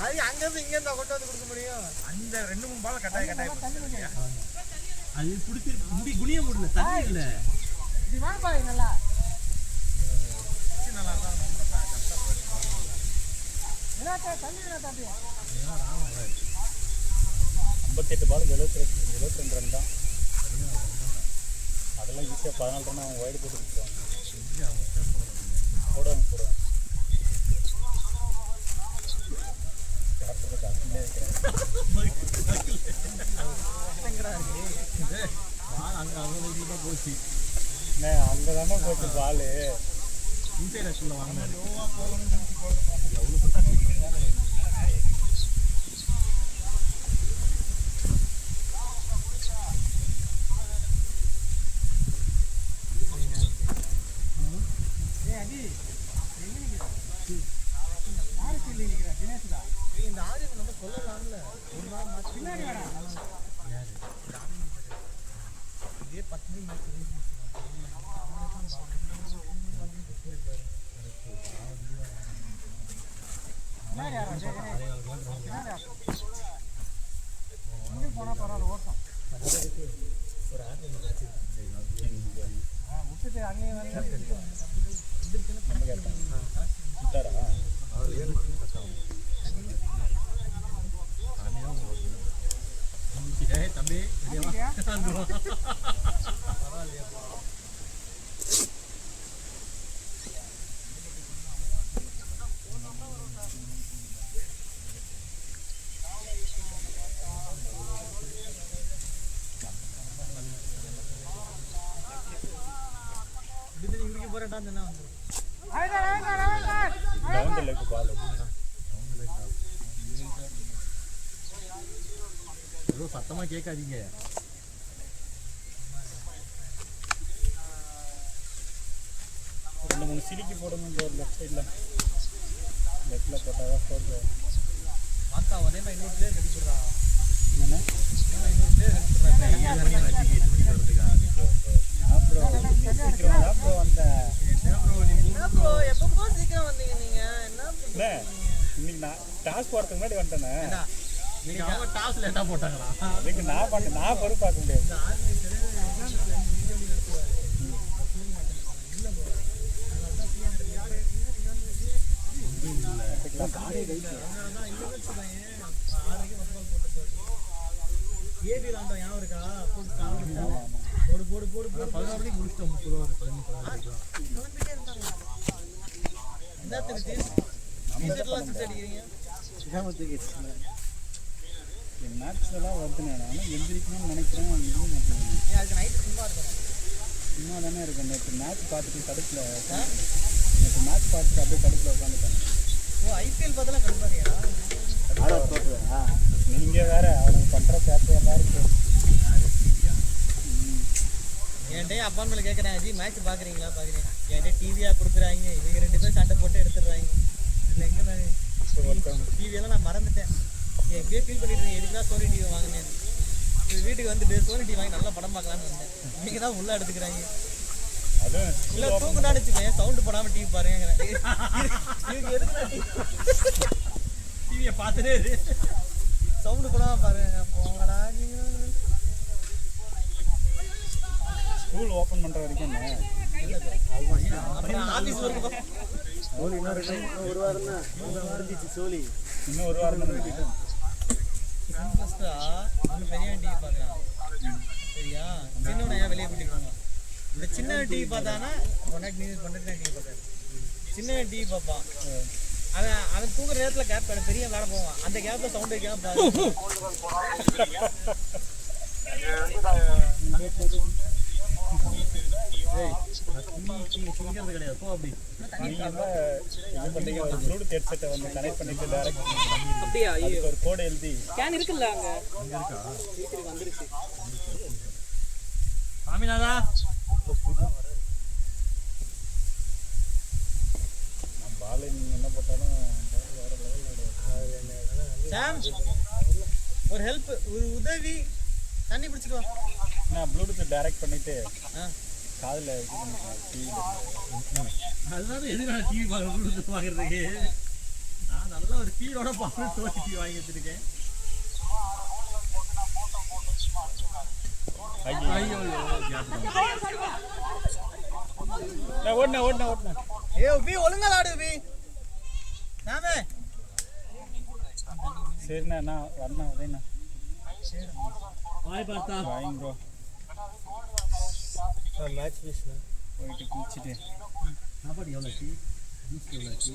அது அங்கேருந்து இங்கேருந்து கொண்டு வந்து கொடுக்க முடியும். அந்த 2-3 பால் கட்டாய அது பிடிச்சிருக்கு. முடி குனிய முடியல, தண்ணி இல்லை. இது வாங்க நல்லா நல்லா தான் ரொம்ப கஷ்டப்பட்டு என்ன தண்ணி என்ன தம்பி? 58 பால் 72 ரன் தான். அதெல்லாம் ஈஸியாக 14 ரன் அவங்க வைடு போட்டு கொடுத்துருவாங்க. போடுவாங்க போச்சு. அங்கே தானே போச்சு பால். இன்சைட் ஆக்சுவலில் வாங்கினேன். இந்த ஆரியன் நம்ம சொல்லலாம்ல. ஒரு நாள் மேட்ச் பின்னாடி இதே 10 மேட்ச் போனா பரவாயில்ல ஓட்டம் விட்டுட்டு அங்கேயும் தம்பி இடிக்க போறேன்டான்னு என்ன வந்து ரவுண்ட் லெக் பால். ஏதோ சத்தமா கேட்காதீங்க. ரெண்டு 3 சிலிக்கி போடணும் ஒரு லெஃப்ட் சைடில். லெஃப்டில் போட்டால் தான் ஸ்கோர். மாத்தா ஒரே மாதிரி இன்னொரு பிளேயர் கட்டிடுறா. என்ன இன்னொரு பிளேயர் சீக்கிரம் தான் ப்ரோ வந்தேன். ப்ரோ எப்போ சீக்கிரம் வந்தீங்க நீங்க? என்ன இன்னைக்கு நான் டாஸ் போகிறதுக்கு முன்னாடி வந்துட்டேனே. நீங்க அவங்க டாஸ் லேட்டா போட்டாங்களா? அதுக்கு நான் பொறுப்பாக்க முடியாது. ஏபி லாண்டோ ஞாபகம் இருக்கா? போடு 16 மணிக்கு முடிச்சிட்டோம். 30 ஓவர் 15 கிளம்பிட்டே இருந்தாங்க. என்ன தெரிஞ்சு விசிட்லாம் சிக்ஸ் அடிக்கிறீங்க? என் மேட்ச்லாம் வருதுண்ணே. ஆனால் எந்திரிக்கணும்னு நினைக்கிறேன். அதுக்கு நைட்டு சும்மா இருக்கும். சும்மா தானே இருக்கேன். நேற்று மேட்ச் பார்த்துட்டு கடுப்பில் அப்படியே கடுப்பில் உட்காந்துட்டேன். ஓ ஐபிஎல் பார்த்தெல்லாம் கடுப்பாதீங்களா? நீங்கள் வேற அவனுக்கு பண்ணுற பேப்பர் எல்லாரும் அப்பா மேலே கேட்குறேன் ஜி மேட்ச் பார்க்குறீங்களா பார்க்குறேன் என்கிட்ட டிவியாக கொடுக்குறாங்க இவங்க 2 பேரும் சண்டை போட்டு எடுத்துடுறாங்க இல்லை எங்கே நான் டிவியெல்லாம் நான் மறந்துட்டேன் எப்படியே ஃபீல் பண்ணிட்டு இருக்கேன் எதுக்குதான் சோனி டிவி வாங்கினேன் வீட்டுக்கு வந்துட்டு சோனி டிவி வாங்கி நல்லா படம் பார்க்கலான்னு வந்தேன் இன்றைக்கி தான் உள்ளே எடுத்துக்கிறாங்க இல்லை தூக்குனான்னு வச்சுக்கேன் சவுண்டு போடாமல் டிவி பாருங்க இதுக்கு எதுக்கு டிவியை பார்த்துட்டே சவுண்டு போடாமல் பாருங்க போங்கடா நீங்கள் ஸ்கூல் ஓப்பன் பண்ணுற வரைக்கும் ஆஃபீஸ் ஒர்க்கு இன்னும் ஒரு வாரம் தான் முடிஞ்சிச்சு சோலி. இன்னும் ஒரு வாரம் தான் சிம்பிளஸ்டா இன்னும் பெரிய டிவி பார்க்குறான் சரியா சின்னவனை ஏன் வெளியே கூட்டிட்டு போங்க இந்த சின்ன டிவி பார்த்தானா கொண்டாடி டிவி பார்த்தாரு சின்ன டிவி பார்ப்பான் அவன் தூங்குற நேரத்தில் கேப் பெரிய வேலை போவான் அந்த கேப்பில் சவுண்ட் வைக்காம கிடையாது போ அப்படி ப்ளூடூத் ஹெட்செட்டை வந்து கனெக்ட் பண்ணிட்டு டைரக்ட் அப்படியா ஒரு கோடு எழுதி ஸ்கேன் இருக்குல்ல அங்க வீட்டுக்கு வந்துருச்சு சாமிநாதா பால் நீங்கள் என்ன போட்டாலும் வேற லெவலில் சாம் ஒரு ஹெல்ப் ஒரு உதவி தண்ணி பிடிச்சிட்டு வா நான் ப்ளூடூத் டைரக்ட் பண்ணிட்டு காதில் இது பண்ணிட்டேன் டிவியில். அதனால எது நான் டிவி பார்க்குறதுக்கு நான் நல்ல ஒரு டிவியோட பார்த்து சோனி டிவி வாங்கி வச்சிருக்கேன் ஐயோ ஓடினேன் ஏ பி ஒழுங்கா ஆடு பி நாமே சரிண்ணா நான் வரணும் உதயண்ணா வாய் பார்த்தா வாங்க ப்ரோ மேட்ச் பீஸ்ண்ணா போயிட்டு குளிச்சுட்டு சாப்பாடு எவ்வளோ ஆச்சு ஜூஸ் எவ்வளோ ஆச்சு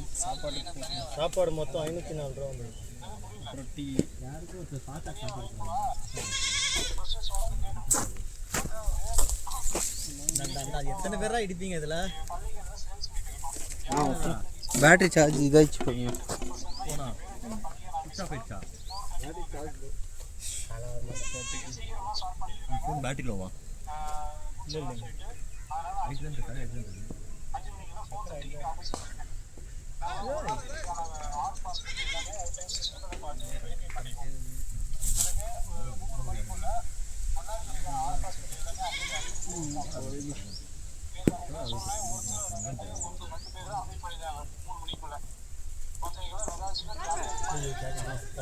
சாப்பாடு மொத்தம் 504 ரூபா வந்து அப்புறம் டீ யாருக்கும் ஒரு பாத்தா சாப்பாடு எத்தனை பேரா இடிப்பீங்க இதுல பேட்டரி சார்ஜ் இதாச்சு போங்க போனா சுவிட்ச் ஆஃப் ஆயிடுச்சா ஃபோன் பேட்டரி லோவா இல்லை ஆக்சிடென்ட் இருக்கா ஆக்சிடென்ட் இருக்கு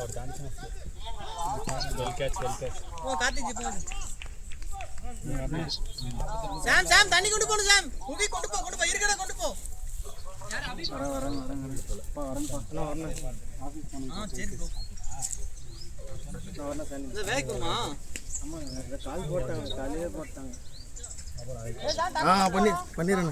ஒரு டான்ஸ் வெல் கேட்ச் ஓ கார்த்திக் போ சாம் தண்ணி கொண்டு போடு சாம் உபி கொண்டு போ இருக்கடா கொண்டு போ சரி ப்ரோ இந்த வேக்குமா கால் போட்டாங்க காலையே போட்டாங்க பண்ணிடுறேன்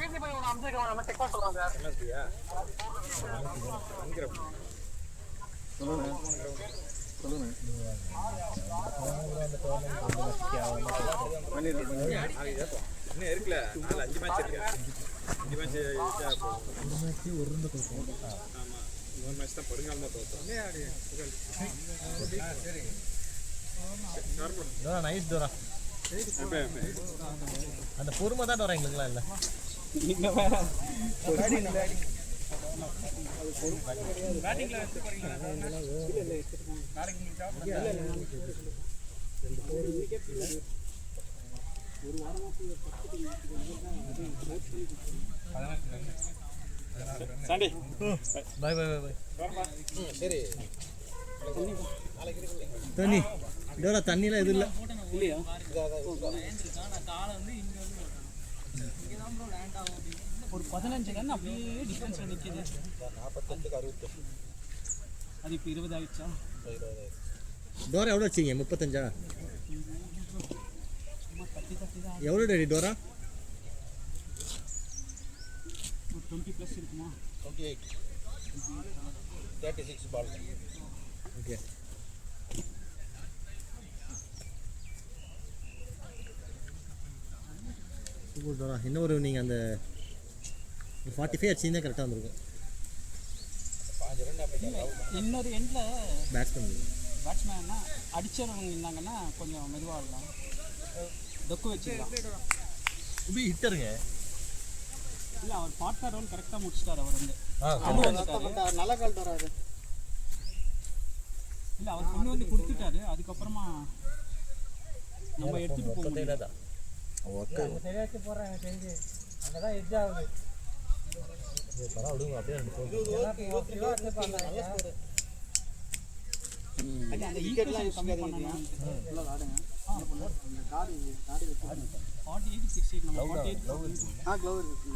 இன்னும் இருக்குல்ல 4-5 மேட்ச் இருக்கு 5 மேட்ச் ஒரு ரன் தோத்தோம் ஆமா ஒரு மேட்ச் தான் படுங்காலமா தோத்தோம் நைஸ் டோரா அந்த பொறுமை தான் டோரா எங்களுக்குலாம் இல்லை பேட்டிங்ல வச்சு போறீங்களா நாளைக்கு சாண்டி பை பை பை சரி தண்ணி டோரா தண்ணிலாம் எதுவும் இல்லை இல்லையா ஒரு 15 ரன் அப்படியே டிஃபென்ஸ்ல நிக்குது 48க்கு 60 அது இப்போ 20 ஆயிடுச்சா டோரா எவ்வளோ வச்சிங்க 35ஆ எவ்வளோ டேடி டோரா 20 ப்ளஸ் இருக்குமா 28 36 பால் ஓகே சூப்பர் டோரா இன்னும் ஒரு நீங்கள் அந்த 45 அடிச்சிங்கன்னா கரெக்டாக வந்துருக்கும் இன்னொரு எண்ட்ல பேட்ஸ்மேன் பேட்ஸ்மேன்னா அடிச்சவங்க இருந்தாங்கன்னா கொஞ்சம் மெதுவாக ஆடலாம் தொக்கு வச்சுக்கலாம் உபி ஹிட்டருங்க. இல்லை அவர் 40 ரவுண்ட் கரெக்டாக முடிச்சிட்டார் அவர் வந்து. நல்லா கால்ட்டு வராது. இல்லை அவர் கொண்டு வந்து கொடுத்துட்டாரு. அதுக்கப்புறமா நம்ம எடுத்துகிட்டு போக முடியாது. சரியாச்சு போடுறேன் எனக்கு தெரிஞ்சு. அங்கே தான் எட்ஜ் ஆகுது. பரவாயில்ல அப்படியே அந்த ஈக்குவேஷன் கம்மி பண்ணணும். 48-68 நம்ம 48 க்ளோவ் இருக்கு.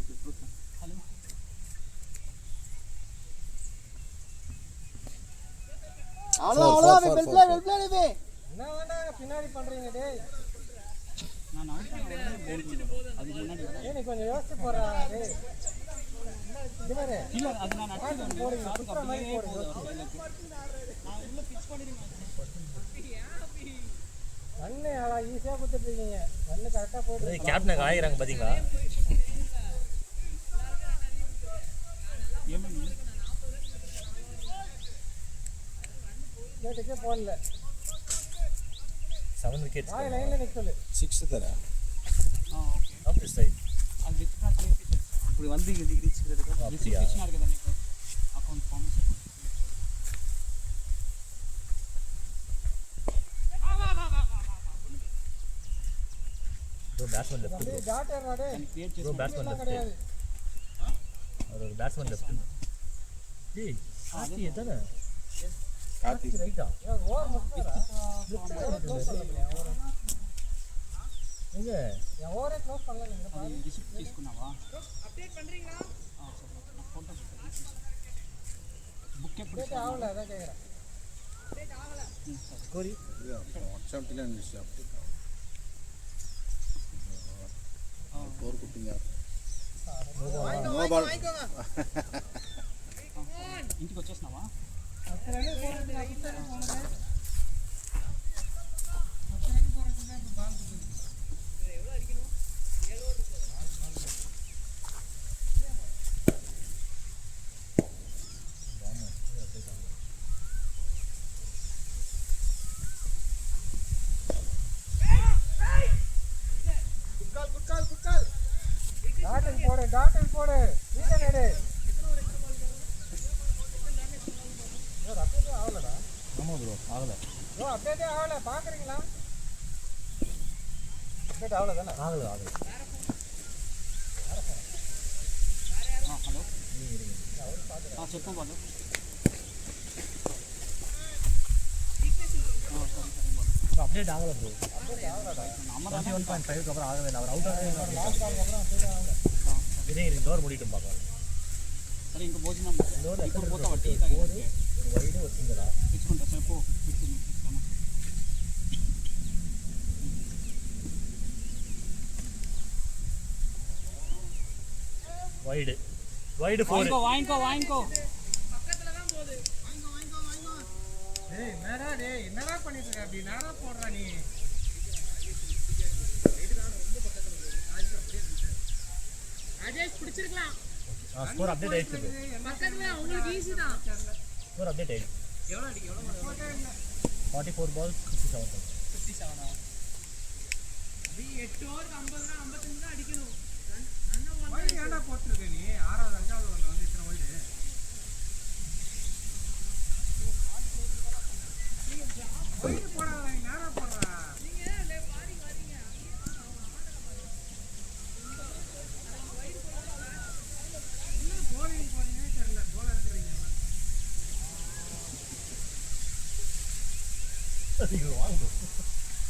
ஹலோ அவ்வளோதான் வெல் பிளே என்ன வேணாங்க பின்னாடி பண்ணுறீங்க டேய். நான் அவுட் அதுக்கு முன்னாடி ஏன் நீ கொஞ்சம் யோசிச்சு போடுறா டேய். இது பாரு. இல்லை அது நான் அடிச்சிடுவேன். காதுக்கு அப்படியே போகுது எனக்கு. கண்ணு அழகா ஈஸியாக கொடுத்துட்டு இருக்கீங்க. கண்ணு கரெக்டாக போட்டு கேப்டனுக்கு ஆயிராங்க பார்த்தீங்களா? கேட்டுக்கே போடல. 7 wickets. வாய் லைனில் நிற்க சொல்லு. 6 தர ஓகே on this side. அது வித்ரா கேபி இப்படி வந்து இது கிரிச்சுக்கிறதுக்கு ரிசிப்ஷனாக இருக்குது எனக்கு account form. Bro batsman left. அப்படியே டாட் ஏறா டேய். Create Bro batsman left. கிடையாது. ஒரு batsman left. டேய் கார்த்தி எதானே? கார்த்தி ரைட்டா? ஓவர் முடிச்சாரா? எங்க? என் ஓவரே க்ளோஸ் பண்ணல நீங்க பாருங்க. ரிசிப்ட் తీసుకున్నావా? అప్డేట్ பண்றீங்களா? சரி நான் ஃபோட்டோ புக் எப்படி கேட்டு ஆகல அதான் கேக்குறேன். கோரி வாட்ஸ்அப்ல இருந்துச்சு அப்டேட் போர் குட்டிங்க மொபைல் ఇంటికి వచ్చేస్తున్నావా? అక్కడనే పోறது అక్కడనే పోறது. டாட்டில் போடு வீக்கன் எடு. அப்டேட்டே ஆகலடா. ஆமா ப்ரோ ஆகல. ப்ரோ அப்டேட்டே ஆகல பாக்குறீங்களா? அப்டேட் ஆகல தானே? ஆகல. హలో చెప్పు బాబు. அப்டேட் ஆகல ப்ரோ. அப்டேட் ஆகலடா. நம்ம 21.5 அப்புறம் ஆகவே இல்லை. அவர் அவுட் ஆகவே இல்லை. இதே டோர் மூடிட்டு பார்க்கலாம். సరే ఇంక భోజనం డోర్ ఇప్పుడు ఎక్కడ పోతావా? టీ ஒரு తాగి వైడ్ వచ్చిందా? తెచ్చుకుంటా. సరే పో పెట్టుకుని తీసుకున్నా. வைடு 4. வாங்கிக்கோ. டேய் என்னடா பண்ணிட்டு இருக்க? அப்படி நேரா போடுறா நீ. ராஜேஷ் பிடிச்சிருக்கலாம். ஸ்கோர் அப்டேட் ஆயிடுச்சு. பக்கத்துல உங்களுக்கு ஈஸி தான். ஸ்கோர் அப்டேட் ஆயிடுச்சு. எவ்வளவு 44 balls 57. 57 நீ 8 ஓவர் 50 ரன் 55 தான் அடிக்கணும். வைடு ஏன்டா போட்டுருக்க நீ? 6வது 5வது ஓவர்ல வந்து இத்தனை வைடு. வைடு போடாதடா நீ நேரா போடுறா. நீங்க வாரி வாரிங்க. என்ன bowling போறீங்கன்னே தெரியல. கோல் அடிக்கிறீங்க.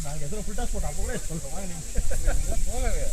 நாங்கள் எதிர ஃபுல் டாஸ் போட்டோம். அப்போ கூட சொல்லுவோம். போலவே